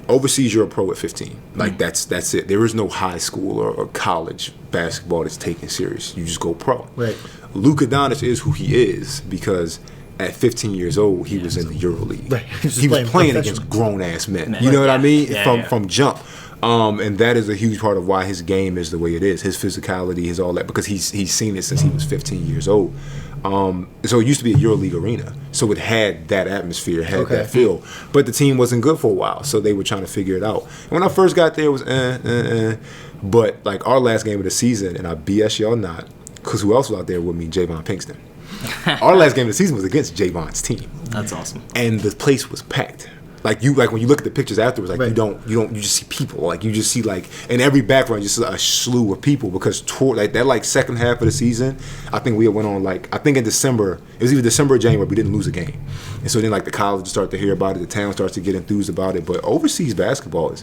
Overseas, you're a pro at 15. Like that's it. There is no high school or college basketball that's taken serious. You just go pro. Right. Luka Doncic is who he is because at 15 years old he was in the EuroLeague. Right. He was playing against grown ass men. You know what I mean? From jump. And that is a huge part of why his game is the way it is. His physicality, his all that, because he's seen it since he was 15 years old. So it used to be a EuroLeague arena, so it had that atmosphere, had that feel. But the team wasn't good for a while, so they were trying to figure it out. And when I first got there, it was But like our last game of the season, and I BS y'all not, because who else was out there with me? Javon Pinkston. Our last game of the season was against Javon's team. That's awesome. And the place was packed. Like when you look at the pictures afterwards, like you just see people, like you just see like in every background just a slew of people, because that second half of the season, I think we went on in December, it was either December or January, we didn't lose a game, and so then like the colleges start to hear about it, the town starts to get enthused about it. But overseas basketball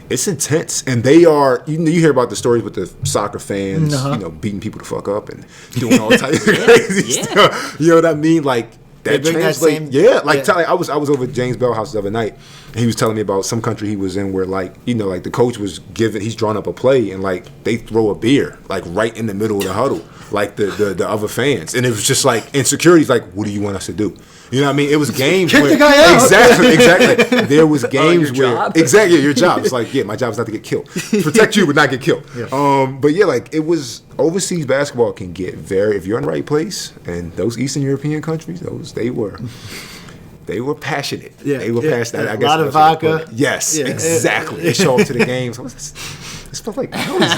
it's intense, and they are. You hear about the stories with the soccer fans, beating people to fuck up and doing all types of crazy stuff. You know what I mean? Like. That translates, I was over at James Bell house the other night, and he was telling me about some country he was in where the coach was he's drawn up a play, and like they throw a beer like right in the middle of the huddle, like the other fans, and it was just like insecurity's like, what do you want us to do? You know what I mean? It was games Kick where the guy out. Exactly. There was games your where job? exactly your job. It's like, my job is not to get killed. Protect you but not get killed. But like it was overseas basketball can get if you're in the right place, and those Eastern European countries, they were passionate. Yeah, they were passionate. A lot of vodka. Yes, exactly. They show up to the games. It smells like Kelly's.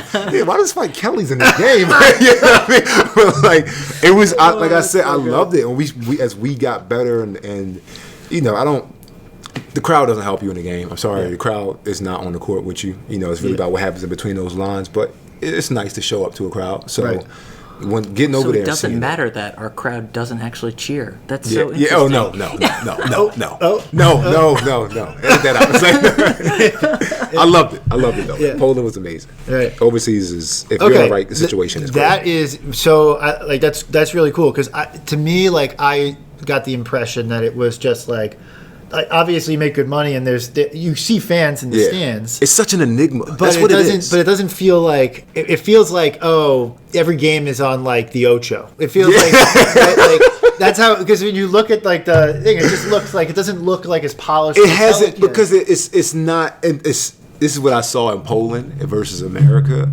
Why does it smell like Kelly's in this game? You know what I mean? But like it was, like I said, I loved it. And we as we got better, and the crowd doesn't help you in the game. I'm sorry, the crowd is not on the court with you. It's really about what happens in between those lines. But it's nice to show up to a crowd. So. When getting over there, it doesn't matter that our crowd doesn't actually cheer. That's so interesting. Yeah. Oh no. Edit that out. I loved it though. Yeah. Poland was amazing. Right. Overseas is if you're in the right situation. That is so. That's really cool, because to me, like, I got the impression that it was just like obviously you make good money, and you see fans in the stands. It's such an enigma. But that's what it is. But it doesn't feel like it feels like, oh, every game is on like the Ocho. It feels like that's how, because when you look at like the thing, it just looks like it doesn't look like as polished. It hasn't, because it's not. This is what I saw in Poland versus America.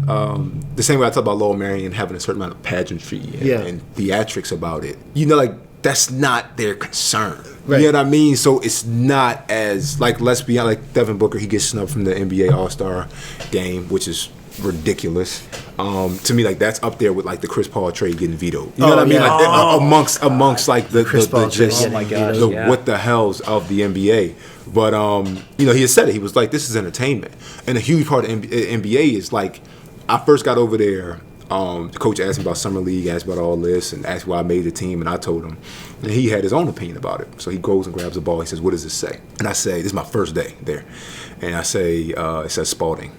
The same way I talk about Lower Merion having a certain amount of pageantry and theatrics about it. That's not their concern. Right. You know what I mean? So it's not as, like, let's be honest, like Devin Booker, he gets snubbed from the NBA All-Star game, which is ridiculous. To me, like that's up there with like the Chris Paul trade getting vetoed. You know what I mean? Like amongst like the Chris Paul trade just getting my gosh, the yeah. what the hells of the NBA. But you know, he had said it. He was like, "This is entertainment," and a huge part of NBA is like, I first got over there. The coach asked me about summer league, asked about all this, and asked why I made the team, and I told him, and he had his own opinion about it. So he goes and grabs the ball. He says, "What does this say?" And I say, "This is my first day there," and I say, "It says Spalding."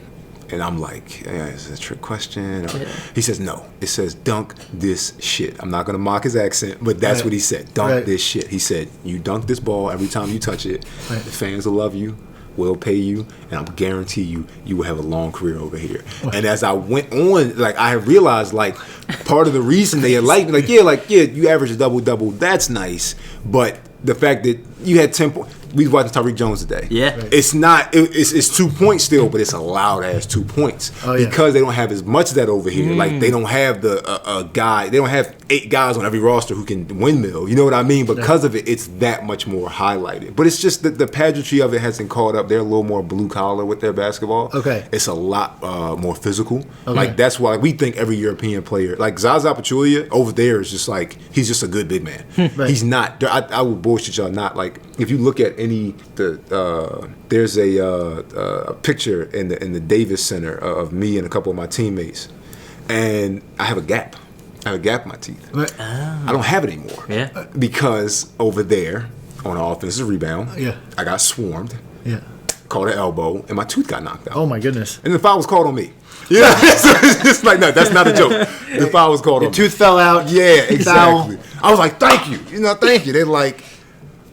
And I'm like, is it a trick question? Or, he says, no. It says, dunk this shit. I'm not going to mock his accent, but that's what he said. Dunk this shit. He said, you dunk this ball every time you touch it. The fans will love you, will pay you, and I guarantee you, you will have a long career over here. And as I went on, like, I realized, like, part of the reason they had liked me, you average a double-double, that's nice. But the fact that you had 10 points. We was watching Tariq Jones today. Yeah. It's not. It's 2 points still, but it's a loud ass 2 points because they don't have as much of that over here. Like they don't have the guy. They don't have 8 guys on every roster who can windmill. You know what I mean? Because of it, it's that much more highlighted. But it's just the pageantry of it hasn't caught up. They're a little more blue collar with their basketball. Okay. It's a lot more physical. Okay. Like that's why we think every European player, like Zaza Pachulia over there, is just like he's just a good big man. He's not. I would bullshit y'all not. Like if you look at there's a picture in the Davis Center of me and a couple of my teammates, and I have a gap. I have a gap in my teeth. I don't have it anymore. Yeah. Because over there on the offensive rebound, I got swarmed. Yeah. Called an elbow, and my tooth got knocked out. Oh my goodness. And the foul was called on me. Yeah, so it's just like no, that's not a joke. The foul was called on me. Tooth fell out. Yeah, exactly. I was like, thank you. Thank you. They're like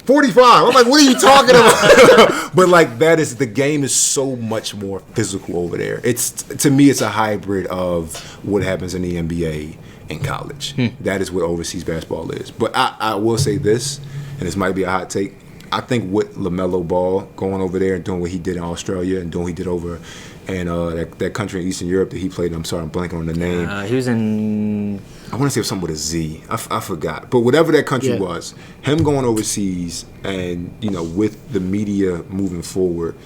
45. I'm like, what are you talking about? But like that is the game is so much more physical over there. It's to me, it's a hybrid of what happens in the NBA and college. That is what overseas basketball is. But I will say this, and this might be a hot take. I think with LaMelo Ball going over there and doing what he did in Australia and doing what he did over in that country in Eastern Europe that he played in, I'm sorry, I'm blanking on the name. He was in... I want to say it was something with a Z. I forgot. But whatever that country was, him going overseas and, with the media moving forward,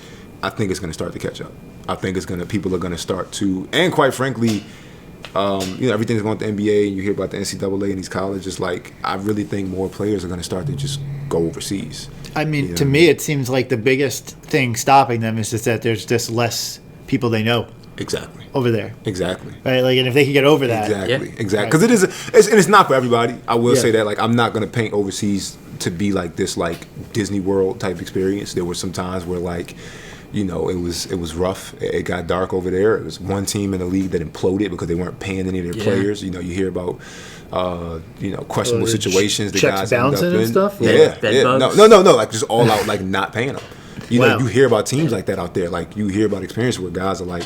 I think it's going to start to catch up. I think people are going to start to, and quite frankly, everything's going to the NBA and you hear about the NCAA and these colleges. Like, I really think more players are going to start to just go overseas. I mean, to me, it seems like the biggest thing stopping them is just that there's just less people they know. Exactly. Over there. Exactly. Right? Like, and if they could get over that. Exactly. Because it's not for everybody. I will say that. Like, I'm not going to paint overseas to be like this, like, Disney World type experience. There were some times where, like, it was rough. It got dark over there. It was one team in the league that imploded because they weren't paying any of their players. You hear about questionable situations the checks guys end up bouncing in. and stuff. No, like just all out, like not paying them. You hear about teams like that out there. Like you hear about experiences where guys are like,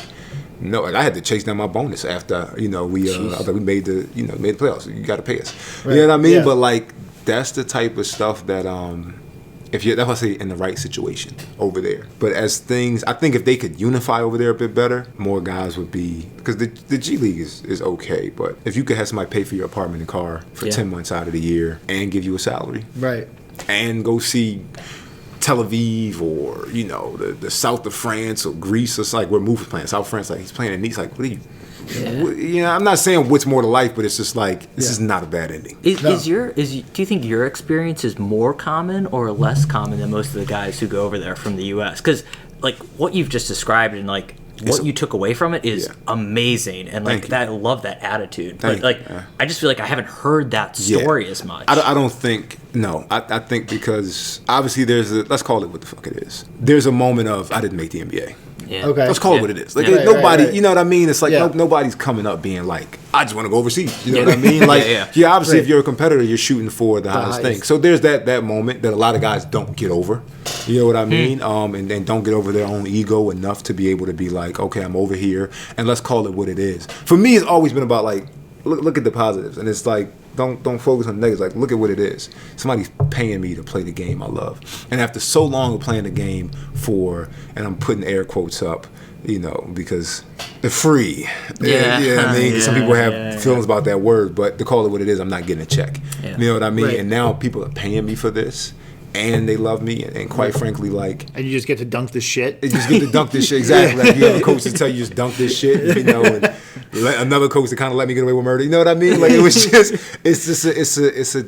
no, like I had to chase down my bonus after we made the playoffs. You got to pay us. Right. You know what I mean? Yeah. But like that's the type of stuff that that's what I say in the right situation over there. But as things, I think if they could unify over there a bit better, more guys would be, because the G League is okay, but if you could have somebody pay for your apartment and car for 10 months out of the year and give you a salary, right, and go see Tel Aviv or the south of France or Greece, it's like where Moose playing South France, like he's playing in Nice, like what are you? I'm not saying what's more to life, but it's just like this is not a bad ending. Do you think your experience is more common or less common than most of the guys who go over there from the U.S.? Because like what you've just described and like what you took away from it is amazing, and like that, I love that attitude. But I just feel like I haven't heard that story as much. I don't think. No, I think because obviously let's call it what the fuck it is. There's a moment of I didn't make the NBA. Yeah. Okay. Let's call it what it is. Like nobody, you know what I mean? It's like nobody's coming up being like, I just want to go overseas. You know what I mean? Like, obviously, if you're a competitor, you're shooting for the highest thing. So there's that moment that a lot of guys don't get over. You know what I mean? And then don't get over their own ego enough to be able to be like, okay, I'm over here, and let's call it what it is. For me, it's always been about like, look at the positives, and it's like, don't focus on the negatives. Like, look at what it is. Somebody's paying me to play the game I love. And after so long of playing the game and I'm putting air quotes up, because they're free. I mean, some people have feelings about that word, but to call it what it is, I'm not getting a check. You know what I mean? Right. And now people are paying me for this. and they love me, and quite frankly, like, And you just get to dunk the shit. you just get to dunk this shit. Exactly. Like, you have a coach to tell you just dunk this shit, you know, and let another coach to kind of let me get away with murder. You know what I mean? Like, it was just, it's a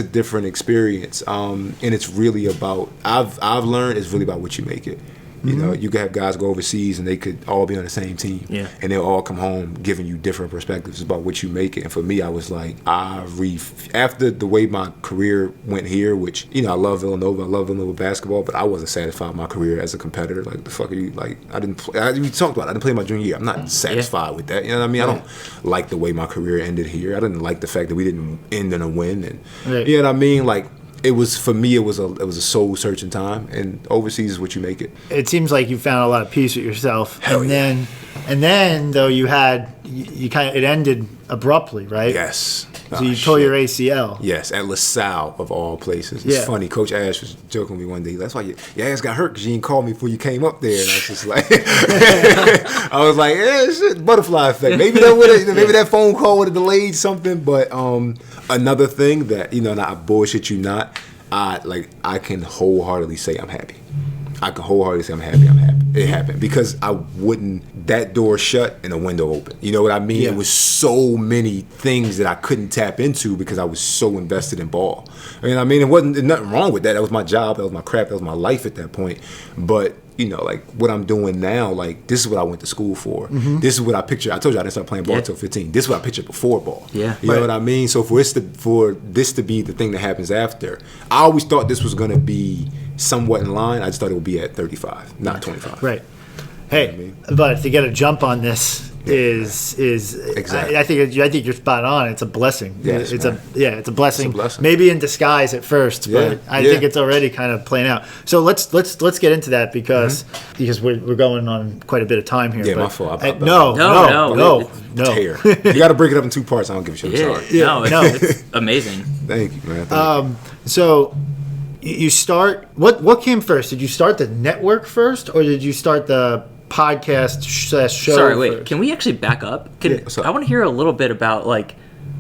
different experience. And it's really about, I've learned it's really about what you make it. You know, you could have guys go overseas and they could all be on the same team. Yeah. And they'll all come home giving you different perspectives about what you make it. And for me, I was like, after the way my career went here, which, you know, I love Villanova basketball, but I wasn't satisfied with my career as a competitor. Like, the fuck are you, like, we talked about it. I didn't play my junior year. I'm not satisfied with that. You know what I mean? I don't like the way my career ended here. I didn't like the fact that we didn't end in a win. And you know what I mean? Like, it was, for me, it was a soul searching time, and overseas is what you make it. It seems like you found a lot of peace with yourself. And then though you kind of, it ended abruptly, right? Yes. So you tore your ACL. Yes, at LaSalle of all places. Yeah. It's funny. Coach Ash was joking with me one day. That's why your ass got hurt, because you didn't call me before you came up there. And I was just like, I was like, shit, butterfly effect. Maybe that phone call would have delayed something. But another thing that, you know, and I bullshit you not, I can wholeheartedly say I'm happy. I can wholeheartedly say I'm happy. It happened because that door shut and the window open. You know what I mean? Yeah. It was so many things that I couldn't tap into because I was so invested in ball. You know what I mean? It wasn't nothing wrong with that. That was my job. That was my craft. That was my life at that point. But, you know, like, what I'm doing now, like, this is what I went to school for. Mm-hmm. This is what I pictured. I told you I didn't start playing ball until 15. This is what I pictured before ball. Yeah. You know what I mean? So for this to be the thing that happens after, I always thought this was going to be somewhat in line. I just thought it would be at 35, not 25. Right. Hey, but to get a jump on this is Exactly. I think you're spot on. It's a blessing. Yes, it's man. a blessing. It's a blessing. Maybe in disguise at first, but Yeah, I yeah. think it's already kind of playing out. So let's get into that because we're going on quite a bit of time here. Yeah, but my fault. No. Tear. You got to break it up in two parts. I don't give a shit. I'm sorry. No, it's amazing. Thank you, man. Thank you. So you start. What came first? Did you start the network first, or did you start the podcast /show? Sorry, wait. first? Can we actually back up? what's up? I want to hear a little bit about like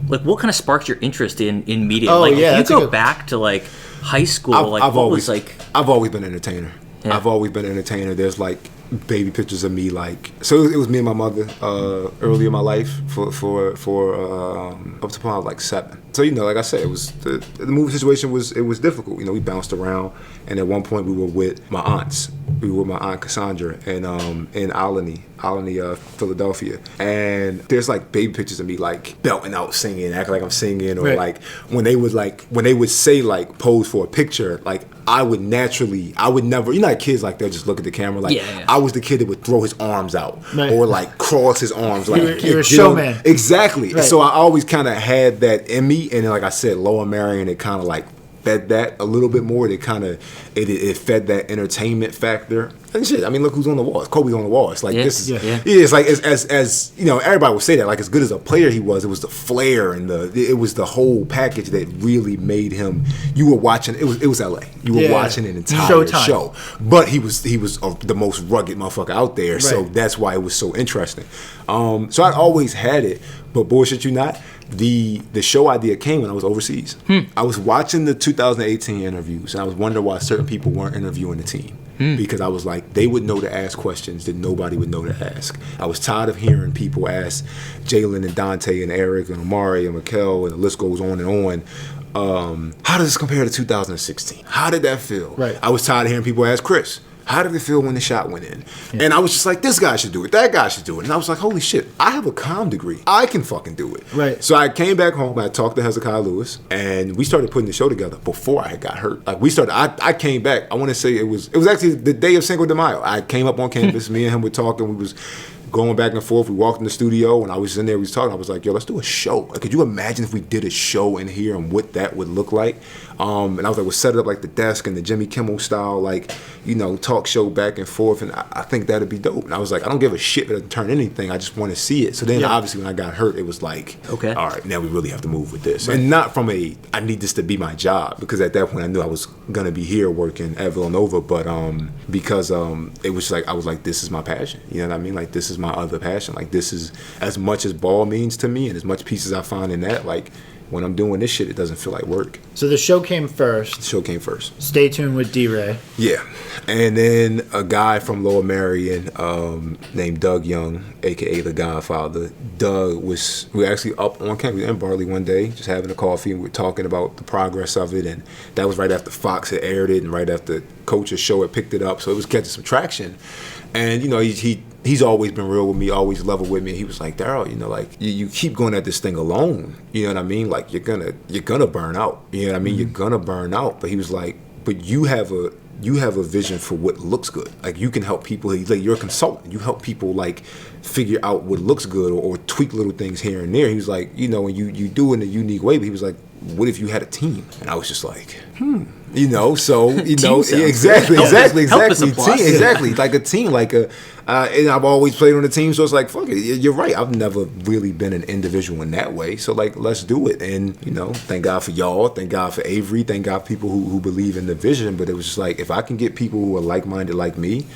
what kind of sparked your interest in media? Oh, like, yeah, if that's you a go good- back to like high school, I've always been an entertainer. Yeah. I've always been an entertainer. There's like baby pictures of me, like, so it was me and my mother early in my life for up to probably like 7. So, you know, like I said, it was the movie situation was difficult. You know, we bounced around, and at one point we were with my aunts. We were with my aunt Cassandra in Alany, Philadelphia. And there's like baby pictures of me like belting out singing, acting like I'm singing, or Right. like when they would say like pose for a picture, like I would never, you know, like kids like they'll just look at the camera. Like Yeah. I was the kid that would throw his arms out Right. or like cross his arms. Like You were a showman. Exactly. Right. So I always kind of had that in me, and then, like I said, Lower Marion, it kind of like fed that a little bit more. It kind of it fed that entertainment factor. And shit, I mean, look who's on the wall. It's Kobe's on the wall. It's like this is it's like as you know, everybody would say that, like, as good as a player he was, it was the flair and it was the whole package that really made him. You were watching it was LA. You were watching an entire Showtime. show, but he was the most rugged motherfucker out there. So Right. that's why it was so interesting. So I always had it, but bullshit you not. The show idea came when I was overseas. I was watching the 2018 interviews, and I was wondering why certain people weren't interviewing the team. Because I was like, they would know to ask questions that nobody would know to ask. I was tired of hearing people ask Jalen and Dante and Eric and Amari and Mikal, and the list goes on and on. How does this compare to 2016? How did that feel? Right. I was tired of hearing people ask Chris, how did it feel when the shot went in? Yeah. And I was just like, this guy should do it. That guy should do it. And I was like, holy shit, I have a comm degree. I can fucking do it. Right. So I came back home and I talked to Hezekiah Lewis, and we started putting the show together before I got hurt. Like, I came back, I want to say it was actually the day of Cinco de Mayo. I came up on campus, me and him were talking, we was going back and forth. We walked in the studio, and I was in there, we was talking. I was like, yo, let's do a show. Like, could you imagine if we did a show in here and what that would look like? And I was like, we'll set it up like the desk and the Jimmy Kimmel style, like, you know, talk show back and forth, and I think that'd be dope. And I was like, I don't give a shit if it doesn't turn anything. I just want to see it. So then, obviously, when I got hurt, it was like, okay, all right, now we really have to move with this. Right. And not from I need this to be my job, because at that point I knew I was going to be here working at Villanova, but because it was like, I was like, this is my passion. You know what I mean? Like, this is my other passion. Like, this is, as much as ball means to me and as much pieces I find in that, like, when I'm doing this shit, it doesn't feel like work. So the show came first. The show came first. Stay tuned with D-Ray. Yeah. And then a guy from Lower Merion named Doug Young, a.k.a. The Godfather. Doug we were actually up on campus in Barley one day, just having a coffee, and we were talking about the progress of it. And that was right after Fox had aired it and right after Coach's show had picked it up. So it was catching some traction. And, he's always been real with me, always level with me. He was like, Darryl, you keep going at this thing alone. You know what I mean? Like, you're gonna burn out. You know what I mean? You're gonna burn out. But he was like, but you have a vision for what looks good. Like, you can help people. Like, you're a consultant. You help people like figure out what looks good or tweak little things here and there. He was like, and you do it in a unique way. But he was like, what if you had a team? And I was just like, exactly. Team, exactly. Like a team, and I've always played on a team, so it's like, fuck it. You're right. I've never really been an individual in that way. So like, let's do it. And thank God for y'all. Thank God for Avery. Thank God for people who believe in the vision. But it was just like, if I can get people who are like-minded like me,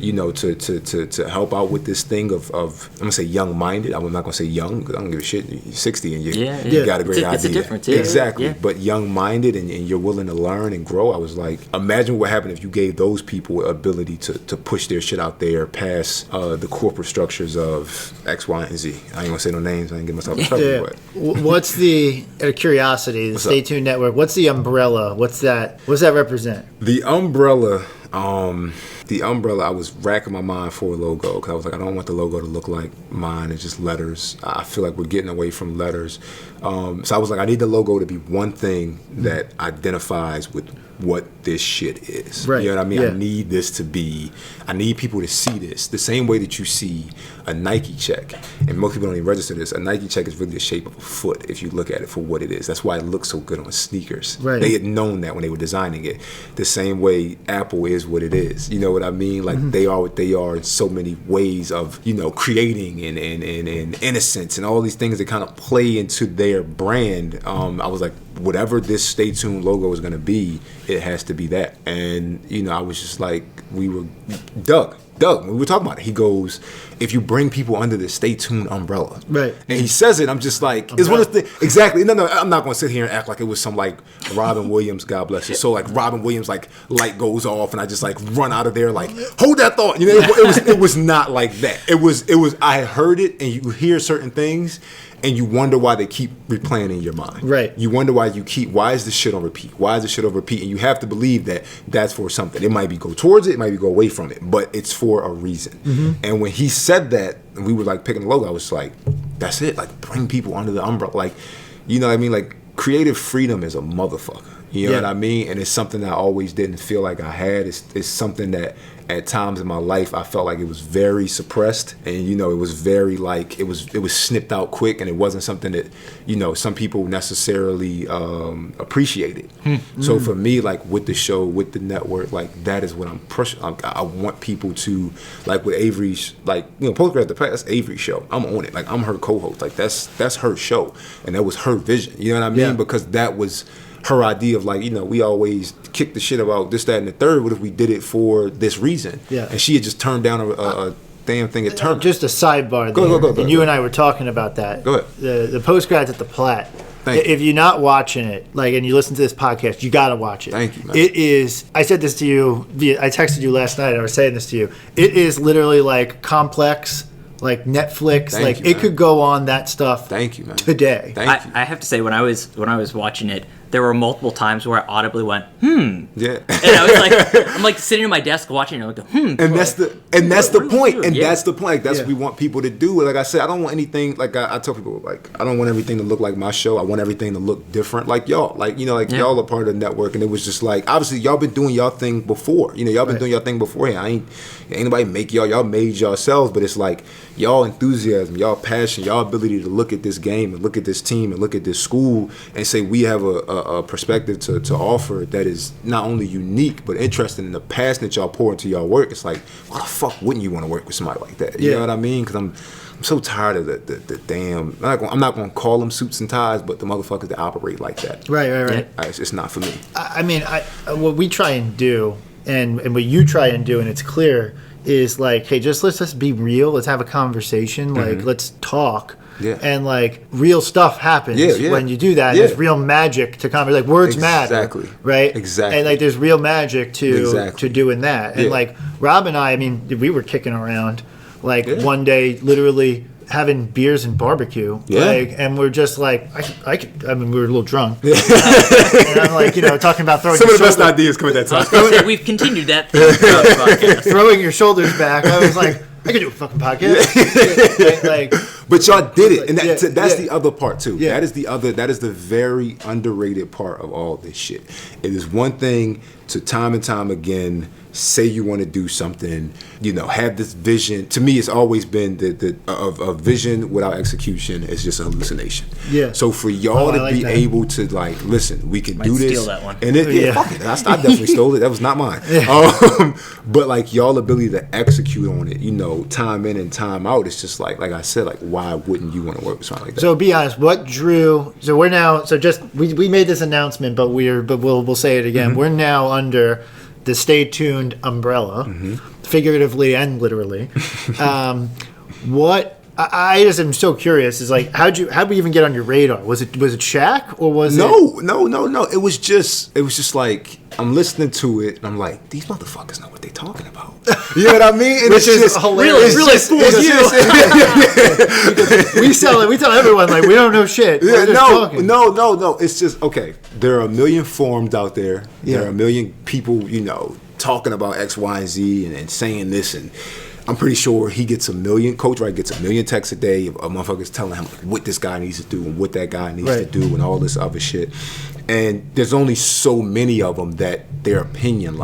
to help out with this thing of I'm gonna say young-minded. I'm not gonna say young because I don't give a shit. You're 60 and you got a great idea. It's a difference. Exactly. Yeah. But young-minded and you're willing to learn and grow. I was like, imagine what happened if you gave those people ability to push their shit out there past the corporate structures of X, Y, and Z. I ain't gonna say no names. I ain't get myself in trouble. But What's the, out of curiosity, the Stay Tuned Network, what's the umbrella? What's that represent? The umbrella, I was racking my mind for a logo because I was like, I don't want the logo to look like mine. It's just letters. I feel like we're getting away from letters. So I was like, I need the logo to be one thing that identifies with what this shit is. Right. You know what I mean? Yeah. I need people to see this the same way that you see a Nike check. And most people don't even register this. A Nike check is really the shape of a foot if you look at it for what it is. That's why it looks so good on sneakers. Right. They had known that when they were designing it. The same way Apple is what it is. You know what I mean? Like they are what they are in so many ways of, creating and innocence and all these things that kind of play into their brand. I was like, whatever this Stay Tuned logo is going to be, it has to be that. And, I was just like, Doug, when we were talking about it, he goes, if you bring people under the Stay Tuned umbrella. Right. And he says it, I'm just like, it's one of the things, exactly. No, I'm not going to sit here and act like it was some like Robin Williams, God bless you. So like Robin Williams, like light goes off and I just like run out of there like, hold that thought. It was not like that. It was, I had heard it and you hear certain things and you wonder why they keep replaying in your mind. Right. You wonder why is this shit on repeat? Why is this shit on repeat? And you have to believe that that's for something. It might be go towards it, it might be go away from it, but it's for a reason. Mm-hmm. And when he said that, and we were like picking the logo, I was like, that's it. Like bring people under the umbrella. Like, you know what I mean? Like creative freedom is a motherfucker. You know what I mean? And it's something that I always didn't feel like I had. It's something that at times in my life I felt like it was very suppressed, and it was very like it was snipped out quick, and it wasn't something that some people necessarily appreciated. So for me, like with the show, with the network, like that is what I'm pushing. I want people to, like with Avery's, like Postgrad the Past, that's Avery's show. I'm on it. Like I'm her co-host. Like that's her show, and that was her vision. You know what I mean? Yeah. Because that was her idea of like, we always kick the shit about this, that, and the third. What if we did it for this reason? Yeah. And she had just turned down a damn thing at Turner. Just a sidebar there. Go, and you and I were talking about that. Go ahead. The Postgrads at the Platte. Thank you. If you're not watching it, and you listen to this podcast, you got to watch it. Thank you, man. It is, I said this to you, I texted you last night, I was saying this to you. It is literally like complex, like Netflix. Thank you, it man. could go on that stuff. Thank you, man. Today. Thank you. I have to say, when I was watching it, there were multiple times where I audibly went, Yeah. and I was like, I'm like sitting at my desk watching it, like, And that's the point. doing? And Yeah. that's the point. Like, that's what we want people to do. Like I said, I don't want anything. Like I tell people, like I don't want everything to look like my show. I want everything to look different. Like y'all, y'all are part of the network, and it was just like obviously y'all been doing y'all thing before. Y'all been doing y'all thing beforehand. Ain't nobody make y'all. Y'all made yourselves, but it's like y'all enthusiasm, y'all passion, y'all ability to look at this game and look at this team and look at this school and say we have a perspective to offer that is not only unique but interesting, in the passion that y'all pour into y'all work. It's like, why the fuck wouldn't you want to work with somebody like that? You know what I mean? Because I'm so tired of the damn. I'm not gonna call them suits and ties, but the motherfuckers that operate like that. Right. It's not for me. I mean, what we try and do, and what you try and do, and it's clear, is like, hey, let's be real. Let's have a conversation. Like, let's talk. Yeah. And like real stuff happens Yeah. when you do that. Yeah. There's real magic to comedy. Like words matter. Exactly. Right? Exactly. And like there's real magic to Exactly. doing that. And Yeah. like Rob and I mean, we were kicking around like Yeah. one day literally having beers and barbecue. Yeah. Like, and we're just like, I mean, we were a little drunk. And I'm like, talking about throwing Some your of the best shoulder- ideas come at that I was time. gonna say, we've continued that throughout the podcast. throwing your shoulders back. I was like, I could do a fucking podcast. like, But y'all did it, and Yeah, that's yeah. the other part too. Yeah. That is the very underrated part of all this shit. It is one thing to time and time again say you want to do something, have this vision. To me, it's always been a vision without execution is just a hallucination. Yeah. So for y'all I to like be that. able to like, listen, we can Might do this. steal that one. And fuck it. I definitely stole it. That was not mine. But like y'all ability to execute on it, time in and time out, it's just like I said, like why wouldn't you want to work with something like that? so be honest. What drew? So we're now. So just we made this announcement, but we'll say it again. We're now under the Stay Tuned umbrella, figuratively and literally. What I just am so curious is like how'd we even get on your radar? Was it Shaq or was it? No. It was just like I'm listening to it and I'm like, these motherfuckers know what they talking about. You know what I mean? And Which is just hilarious. Really fools you. We tell everyone like we don't know shit. We're just talking. No. It's just okay. There are a million forums out there. Yeah. There are a million people, talking about X, Y, and Z and saying this, and I'm pretty sure Coach Wright gets a million texts a day of motherfuckers telling him what this guy needs to do and what that guy needs to do and all this other shit. And there's only so many of them that their opinion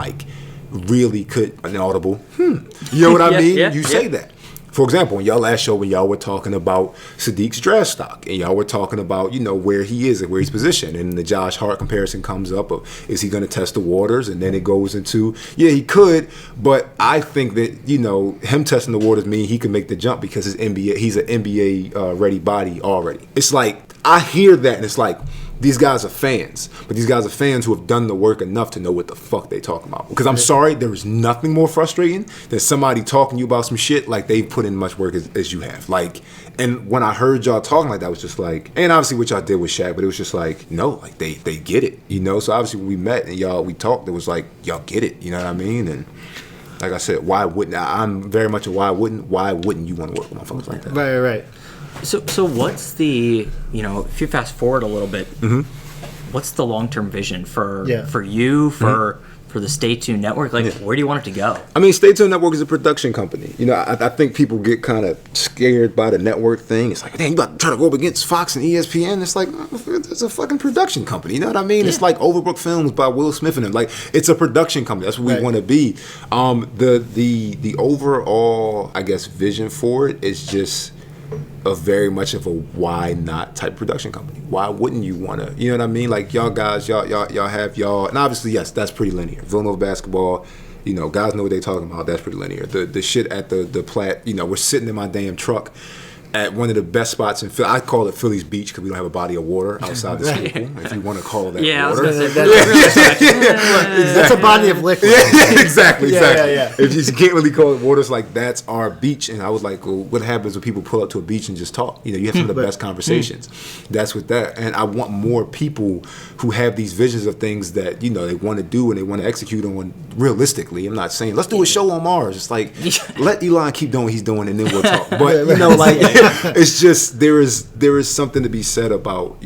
really could inaudible. You know what I mean? You say that. For example, in y'all last show when y'all were talking about Sadiq's draft stock and y'all were talking about, where he is and where he's positioned, and the Josh Hart comparison comes up of is he going to test the waters, and then it goes into he could, but I think that him testing the waters mean he can make the jump because he's an NBA ready body already. It's like I hear that and it's like these guys are fans, but these guys are fans who have done the work enough to know what the fuck they talking about. Because I'm sorry, there is nothing more frustrating than somebody talking to you about some shit like they've put in much work as you have. Like, and when I heard y'all talking like that, it was just like, and obviously what y'all did with Shaq, but it was just like, no, like they get it, So obviously when we met and we talked, it was like, y'all get it, you know what I mean? And like I said, why wouldn't I'm very much a why wouldn't you want to work with motherfuckers like that? Right. So what's the, if you fast forward a little bit, what's the long-term vision for you, for the Stay Tuned Network? Like, where do you want it to go? I mean, Stay Tuned Network is a production company. I think people get kind of scared by the network thing. It's like, damn, you about to try to go up against Fox and ESPN? It's like, it's a fucking production company. You know what I mean? Yeah. It's like Overbrook Films by Will Smith and them. Like, it's a production company. That's what we want to be. The overall, I guess, vision for it is just a very much of a why not type production company. Why wouldn't you want to, you know what I mean? Like y'all guys, y'all have y'all, and obviously yes, that's pretty linear. Villanova basketball, guys know what they talking about. That's pretty linear. The shit at the Platte, we're sitting in my damn truck at one of the best spots in Philly. I call it Philly's Beach because we don't have a body of water outside the swimming pool, if you want to call that water. I was going to say, That's a body of liquid. Exactly. Yeah. If you can't really call it water, it's like that's our beach. And I was like, well, what happens when people pull up to a beach and just talk? You have some of the best conversations. That's with that. And I want more people who have these visions of things that they want to do and they want to execute on realistically. I'm not saying let's do a show on Mars. It's like let Elon keep doing what he's doing and then we'll talk. But it's just there is something to be said about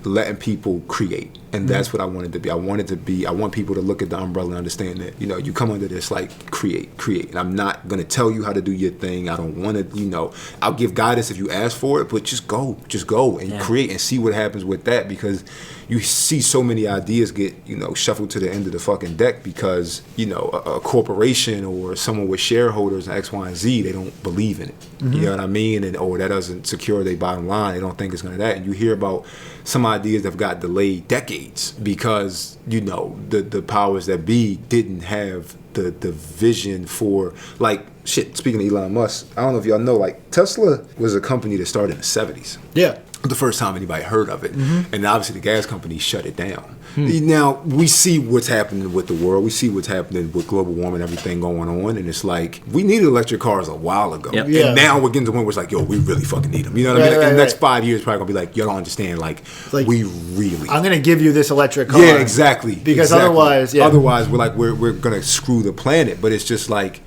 letting people create, and that's what I wanted to be. I want people to look at the umbrella and understand that you come under this like create, and I'm not gonna tell you how to do your thing. I don't want to I'll give guidance if you ask for it, but just go and create and see what happens with that, because you see so many ideas get shuffled to the end of the fucking deck because a corporation or someone with shareholders and X, Y, and Z, they don't believe in it. You know what I mean? Or that doesn't secure their bottom line. They don't think it's gonna that. And you hear about some ideas that have got delayed decades because the powers that be didn't have the vision for, like, shit, speaking of Elon Musk, I don't know if y'all know, like, Tesla was a company that started in the 70s. Yeah. The first time anybody heard of it. And obviously the gas company shut it down. Now, we see what's happening with the world. We see what's happening with global warming, everything going on. And it's like, we needed electric cars a while ago. Yep. Yeah. And now we're getting to the point where it's like, yo, we really fucking need them. You know what I mean? Like, in the next 5 years, probably going to be like, y'all don't understand. Like we really... I'm going to give you this electric car. Yeah, exactly. Because otherwise, otherwise, we're going to screw the planet. But it's just like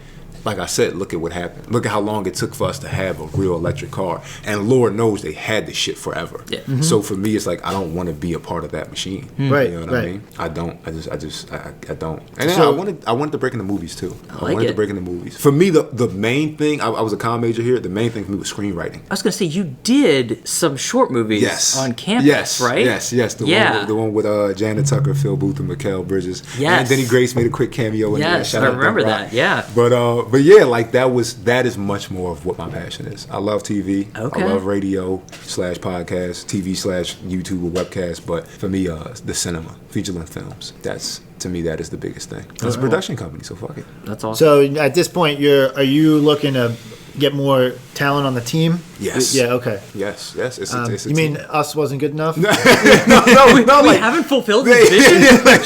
I said, look at what happened. Look at how long it took for us to have a real electric car. And Lord knows they had this shit forever. Yeah. So for me, it's like, I don't want to be a part of that machine. Right, You know what right. I mean? I don't. I don't. And then So- I wanted to break into movies too. I like wanted it. to break into movies. For me, the main thing, I was a comm major here. The main thing for me was screenwriting. I was gonna say, you did some short movies Yes. on campus, Yes. right? Yes. The one with Janet Tucker, Phil Booth, and Mikal Bridges. Yes. And Denny Grace made a quick cameo in there. Yes, Shout I out remember Doug Rock. that. Yeah. But yeah, like that is much more of what my passion is. I love TV. Okay. I love radio / podcast, TV / YouTube or webcast. But for me, the cinema, feature-length films. To me, that is the biggest thing. It's a production company, so fuck it. That's awesome. So at this point, are you looking to get more talent on the team? Yes. Yeah. Okay. Yes. It's a You team. mean us wasn't good enough? no, we like, haven't fulfilled his vision. like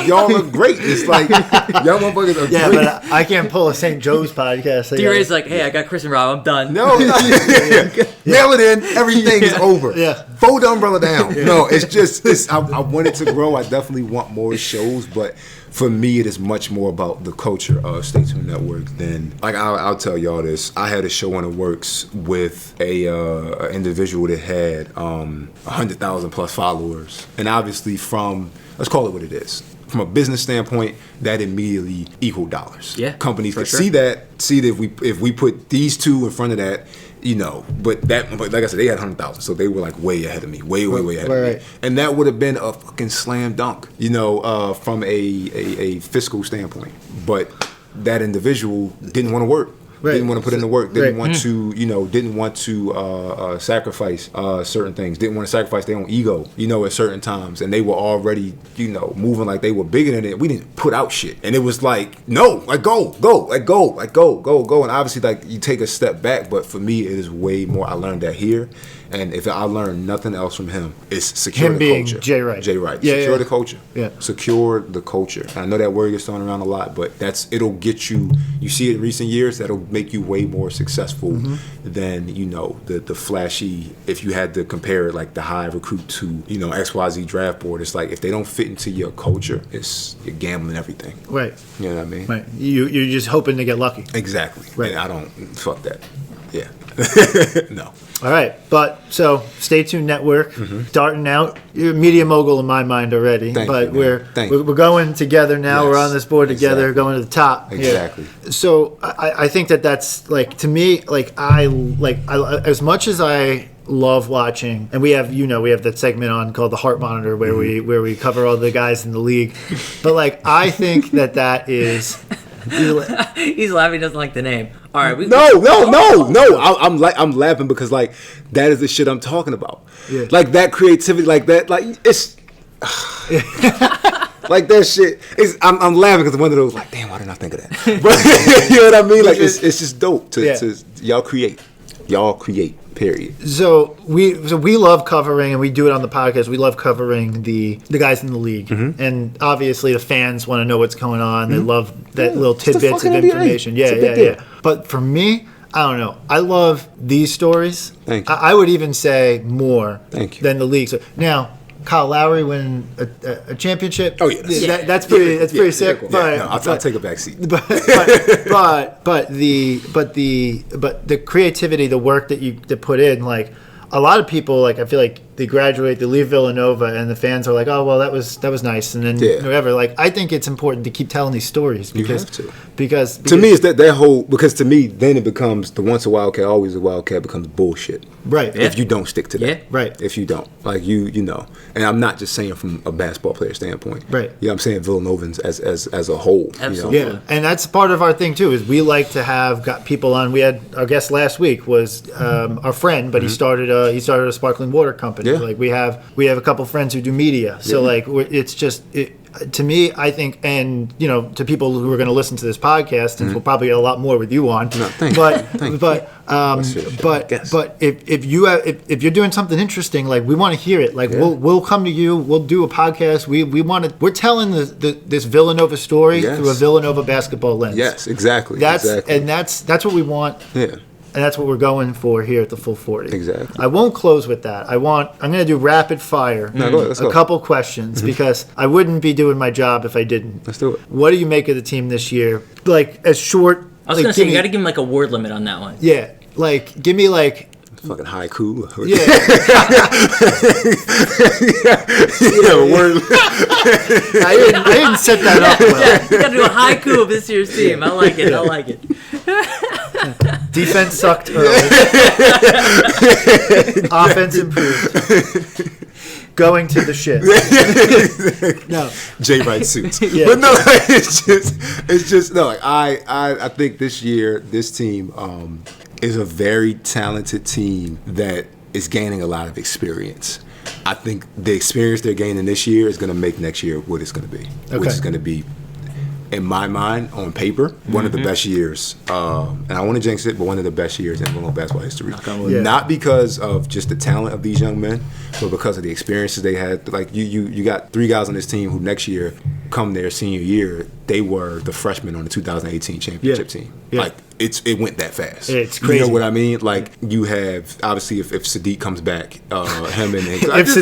y'all look great. It's like y'all motherfuckers are Yeah, great. but I can't pull a St. Joe's podcast. D-Ray's like, hey, I got Chris and Rob. I'm done. No, mail it in. Everything is over. Yeah. Fold the umbrella down. No, it's just I want it to grow. I definitely want more shows, but for me, it is much more about the culture of Stay Tuned Network than like I'll tell y'all this. I had a show in the works with a individual that had 100,000 plus followers, and obviously from let's call it what it is. From a business standpoint, that immediately equaled dollars. Yeah, companies for could sure. see that if we put these two in front of that, you know. But like I said, they had 100,000, so they were like way ahead of me, way ahead of Right. me, and that would have been a fucking slam dunk, you know, from a fiscal standpoint. But that individual didn't want to work. Right. Didn't want to put in the work. Didn't Right. want to, didn't want to sacrifice certain things. Didn't want to sacrifice their own ego, at certain times. And they were already, moving like they were bigger than it. We didn't put out shit. And it was like, no, like go. And obviously, like, you take a step back. But for me, it is way more. I learned that here. And if I learned nothing else from him, it's secure Him the being culture. Jay Wright. Yeah, secure yeah. the culture. Yeah. Secure the culture. And I know that word gets thrown around a lot, but it'll get you. You see it in recent years. That'll make you way more successful than the flashy. If you had to compare it, like the high recruit to XYZ draft board, it's like if they don't fit into your culture, you're gambling everything. Right. You know what I mean? Right. You're just hoping to get lucky. Exactly. Right. And I don't fuck that. Yeah. No. All right, but so Stay Tuned Network, darting out. You're a media mogul in my mind already, Thank but you, man. Thank you. we're going together now. Yes, We're on this board together, exactly. going to the top. Exactly. Yeah. So I think that's like, to me, like I as much as I love watching, and we have that segment on called the Heart Monitor where we cover all the guys in the league, but like I think that is. He's laughing. He doesn't like the name. All right. No. I'm laughing because like that is the shit I'm talking about. Yeah. Like that creativity, like that, like it's like that shit. I'm laughing because one of those like, damn, why didn't I think of that? But you know what I mean? Like it's just dope to y'all create. Period. So we love covering, and we do it on the podcast. We love covering the guys in the league, and obviously the fans want to know what's going on. They love that little it's the tidbits of fucking NBA. information. It's a big deal. Yeah. But for me, I don't know. I love these stories. Thank you. I would even say more Thank you. than the league. So now, Kyle Lowry win a champip. Oh yeah, that's pretty sick. Yeah, But no, I'll take a back seat. but the creativity, the work that you put in, like a lot of people, like I feel like they graduate, they leave Villanova, and the fans are like, oh well, that was nice, and then whatever. Like I think it's important to keep telling these stories because to me it's that whole, because to me then it becomes the once a Wildcat always a Wildcat becomes bullshit. Right. If you don't stick to that. Yeah. Right. If you don't. Like and I'm not just saying from a basketball player standpoint. Right. You know what I'm saying? Villanovans as a whole. Absolutely. Yeah, and that's part of our thing too. Is we like to have got people on. We had our guest last week was our friend, but he started a sparkling water company. Yeah. Like we have a couple friends who do media. So like it's just to me, I think, and to people who are going to listen to this podcast, and we'll probably get a lot more with you on. No, thank you. But if you're doing something interesting, like we want to hear it. Like we'll come to you. We'll do a podcast. We're telling this Villanova story through a Villanova basketball lens. Yes, exactly. That's what we want. Yeah. And that's what we're going for here at the Full 40. Exactly. I won't close with that. I'm going to do rapid fire. No, go ahead, let's go. A couple questions because I wouldn't be doing my job if I didn't. Let's do it. What do you make of the team this year? Like as short. I was going to say, you got to give him like a word limit on that one. Yeah. Like, give me like. Fucking haiku. Yeah. Word. I didn't set that up well. You got to do a haiku of this year's team. I like it. Defense sucked early. Offense improved. Going to the shit. No. J. Wright suits. Yeah. But no, it's just no. Like I think this year this team is a very talented team that is gaining a lot of experience. I think the experience they're gaining this year is going to make next year what it's going to be, which is going to be, in my mind, on paper, one of the best years. And I want to jinx it, but one of the best years in Villanova basketball history. Yeah. Not because of just the talent of these young men, but because of the experiences they had. Like you got 3 guys on this team who next year, come their senior year, they were the freshmen on the 2018 championship team. Yeah. Like it went that fast. It's crazy. You know what I mean? Like you have obviously if Sadiq comes back, him and Let's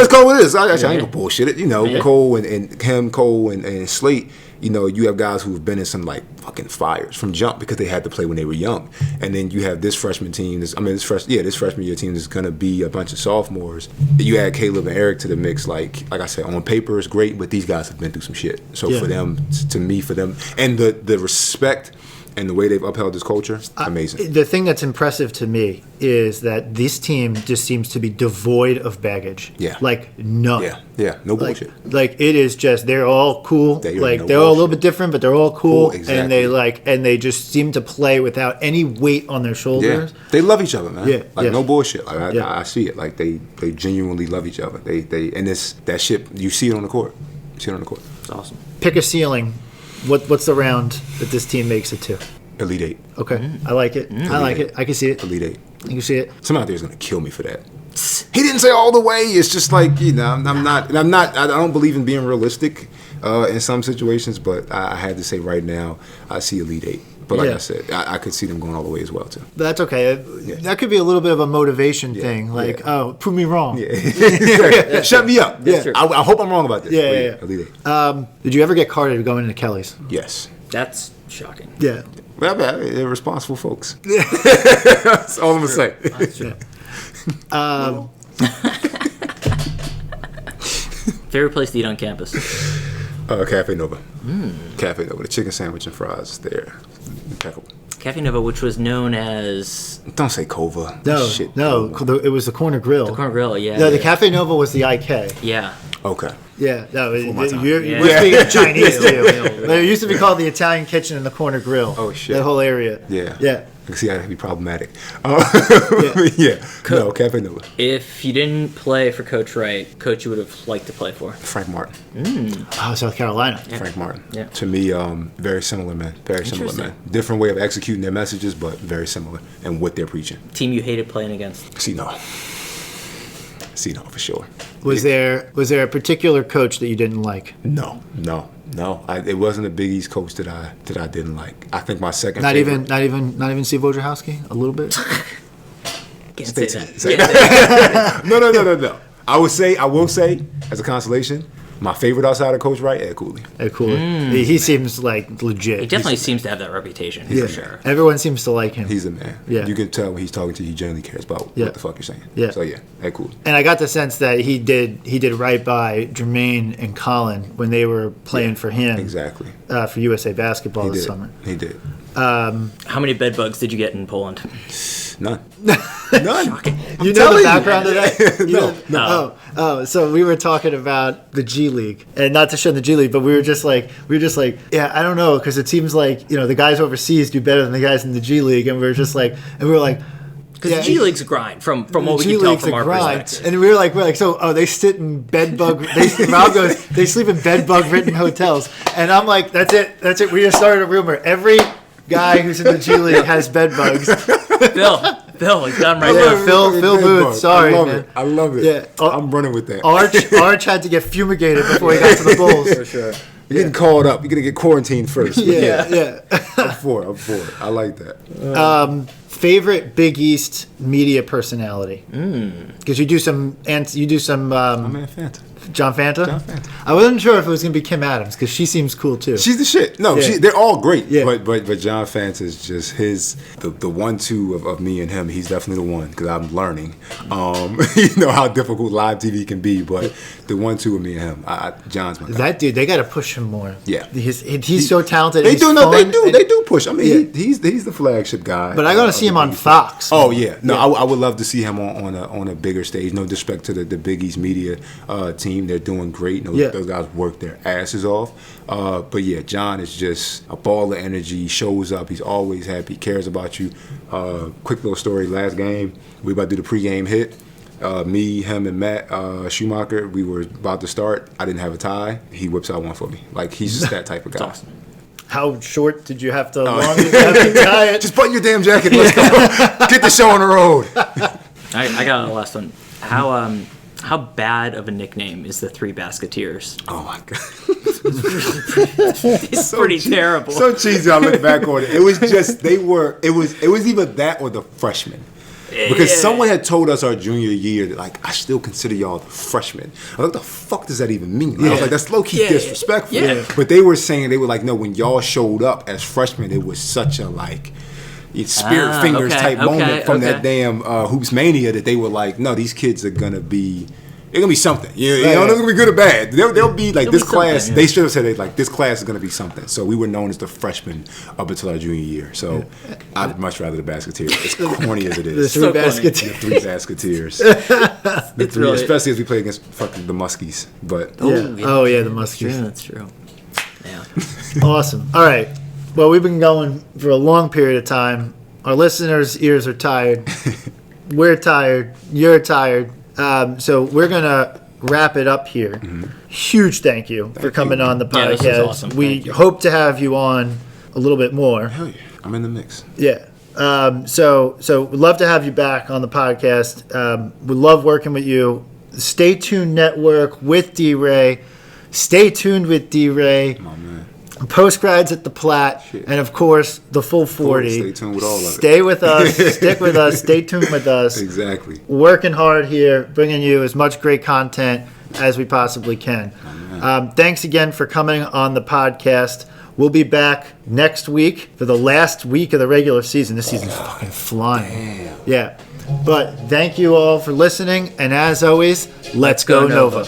go with this. I ain't gonna bullshit it. Cole and him, Cole and Slate. You have guys who've been in some like fucking fires from jump because they had to play when they were young, and then you have this freshman team. This freshman year team is gonna be a bunch of sophomores. You add Caleb and Eric to the mix. Like I said, on paper it's great, but these guys have been through some shit. So for them, and the respect and the way they've upheld this culture, amazing. The thing that's impressive to me is that this team just seems to be devoid of baggage. Yeah. Like none. Yeah. No bullshit. Like it is just they're all cool. They're all a little bit different, but they're all cool. Exactly. And they just seem to play without any weight on their shoulders. Yeah. They love each other, man. Yeah. No bullshit. Like I see it. Like they genuinely love each other. They and that shit, you see it on the court. It's awesome. Pick a ceiling. What's the round that this team makes it to? Elite 8. Okay. I like it. I like it. I can see it. Elite 8. I can see it. Someone out there is gonna kill me for that. He didn't say all the way. It's just like I'm not. I don't believe in being realistic in some situations, but I had to say right now I see Elite 8. But like I said, I could see them going all the way as well too. But that's okay. That could be a little bit of a motivation thing. Like, oh, prove me wrong. Yeah. Shut me up. Yeah. I hope I'm wrong about this. Yeah. Elite 8. Did you ever get carded going into Kelly's? Yes. That's shocking. Yeah. Well, they're responsible folks. That's all I'm gonna say. Favorite place to eat on campus? Cafe Nova. Cafe Nova. The chicken sandwich and fries there. Impeccable. Cafe Nova, which was known as... Don't say Kova. It was the Corner Grill. The Corner Grill, yeah. No, the Cafe Nova was the IK. Yeah. Okay. Yeah, no, my time. we're speaking of Chinese too. But it used to be called the Italian Kitchen and the Corner Grill. Oh shit! That whole area. Yeah. Yeah. I can see how that could be problematic. No, Cafe Nova. If you didn't play for Coach Wright, coach you would have liked to play for? Frank Martin. Oh, South Carolina. Yeah. Frank Martin. Yeah. To me, very similar man. Very similar man. Different way of executing their messages, but very similar in what they're preaching. Team you hated playing against? See, no, for sure. Was there a particular coach that you didn't like? No. It wasn't a Big East coach that I didn't like. I think my second. Not even Steve Wojciechowski? A little bit. Can't say that. No. I will say, as a consolation, my favorite outside of Coach Wright, Ed Cooley. Ed Cooley. He seems like legit. He definitely seems to have that reputation, for sure. Everyone seems to like him. He's a man. Yeah. You can tell when he's talking to you, he genuinely cares about what the fuck you're saying. Yeah. So Ed Cooley. And I got the sense that he did right by Jermaine and Colin when they were playing for him. Exactly. For USA Basketball this summer. He did. How many bed bugs did you get in Poland? None. You know the background of that? No. Oh, so we were talking about the G League, and not to shun the G League, but we were just like, yeah, I don't know, because it seems like the guys overseas do better than the guys in the G League, and we were like, Because the G League's a grind from what we can tell from our perspective. And we're like, so they sit in bed bug. Rob goes, they sleep in bed bug ridden hotels, and I'm like, that's it. We just started a rumor. Every guy who's in the G League has bed bugs. Phil, he's got him right there. Phil Booth. Sorry, man. I love it. Yeah, I'm running with that. Arch had to get fumigated before he got to the Bulls. For sure. You're getting called up. You're gonna get quarantined first. Yeah. I'm for it. I like that. Favorite Big East media personality? Because you do some. My man Fanta. John Fanta? John Fanta. I wasn't sure if it was going to be Kim Adams because she seems cool too. She's the shit. No, Yeah. they're all great. Yeah. But John Fanta is just the 1-2 of me and him. He's definitely the one because I'm learning. You know how difficult live TV can be, but the 1-2 of me and him, John's my guy. That dude, they got to push him more. Yeah. He's so talented. They he's do. No, fun, they do push. I mean, he's the flagship guy. But I got to see him on Fox. Oh yeah, no, I would love to see him on a bigger stage. No disrespect to the Big East media team, they're doing great. Those guys work their asses off. But yeah, John is just a ball of energy. He shows up. He's always happy. Cares about you. Quick little story. Last game, we about to do the pregame hit. Me, him, and Matt Schumacher. We were about to start. I didn't have a tie. He whips out one for me. Like he's just that type of guy. Awesome. How short did you have to? Long did you have to tie it? Just button your damn jacket. Let's go. Get the show on the road. I got a last one. How bad of a nickname is the Three Basketeers? Oh my god, It's pretty terrible. so cheesy. I look back on it. It was just it was either that or the freshmen. Because someone had told us our junior year that, like, I still consider y'all the freshmen. I was like, what the fuck does that even mean? I was like, that's low-key disrespectful. Yeah. But they were saying, they were like, no, when y'all showed up as freshmen, it was such a, like, spirit fingers type moment from that damn Hoops Mania that they were like, no, these kids are going to be... They're going to be something. You know, they're going to be good or bad. They'll be like this class. They should have said, like, this class is going to be something. So we were known as the freshmen up until our junior year. So I'd much rather the Basketeers. As corny as it is. The Three Basketeers. Especially as we play against fucking the Muskies. But the Muskies. Yeah, that's true. Yeah. Awesome. All right. Well, we've been going for a long period of time. Our listeners' ears are tired. We're tired. You're tired. So we're going to wrap it up here. Huge thank you for coming on the podcast. Yeah, this was awesome. We hope to have you on a little bit more. hell yeah, I'm in the mix. Yeah. So we'd love to have you back on the podcast. We love working with you. Stay Tuned Network with D-Rey. Stay tuned with D-Rey. My man. Postgrads at the Platte. Shit. And, of course, the full 40. Stay tuned with all of it. Stay with us. Stick with us. Stay tuned with us. Exactly. Working hard here, bringing you as much great content as we possibly can. Thanks again for coming on the podcast. We'll be back next week for the last week of the regular season. This season's fucking flying. Damn. Yeah. But thank you all for listening. And as always, let's go Nova.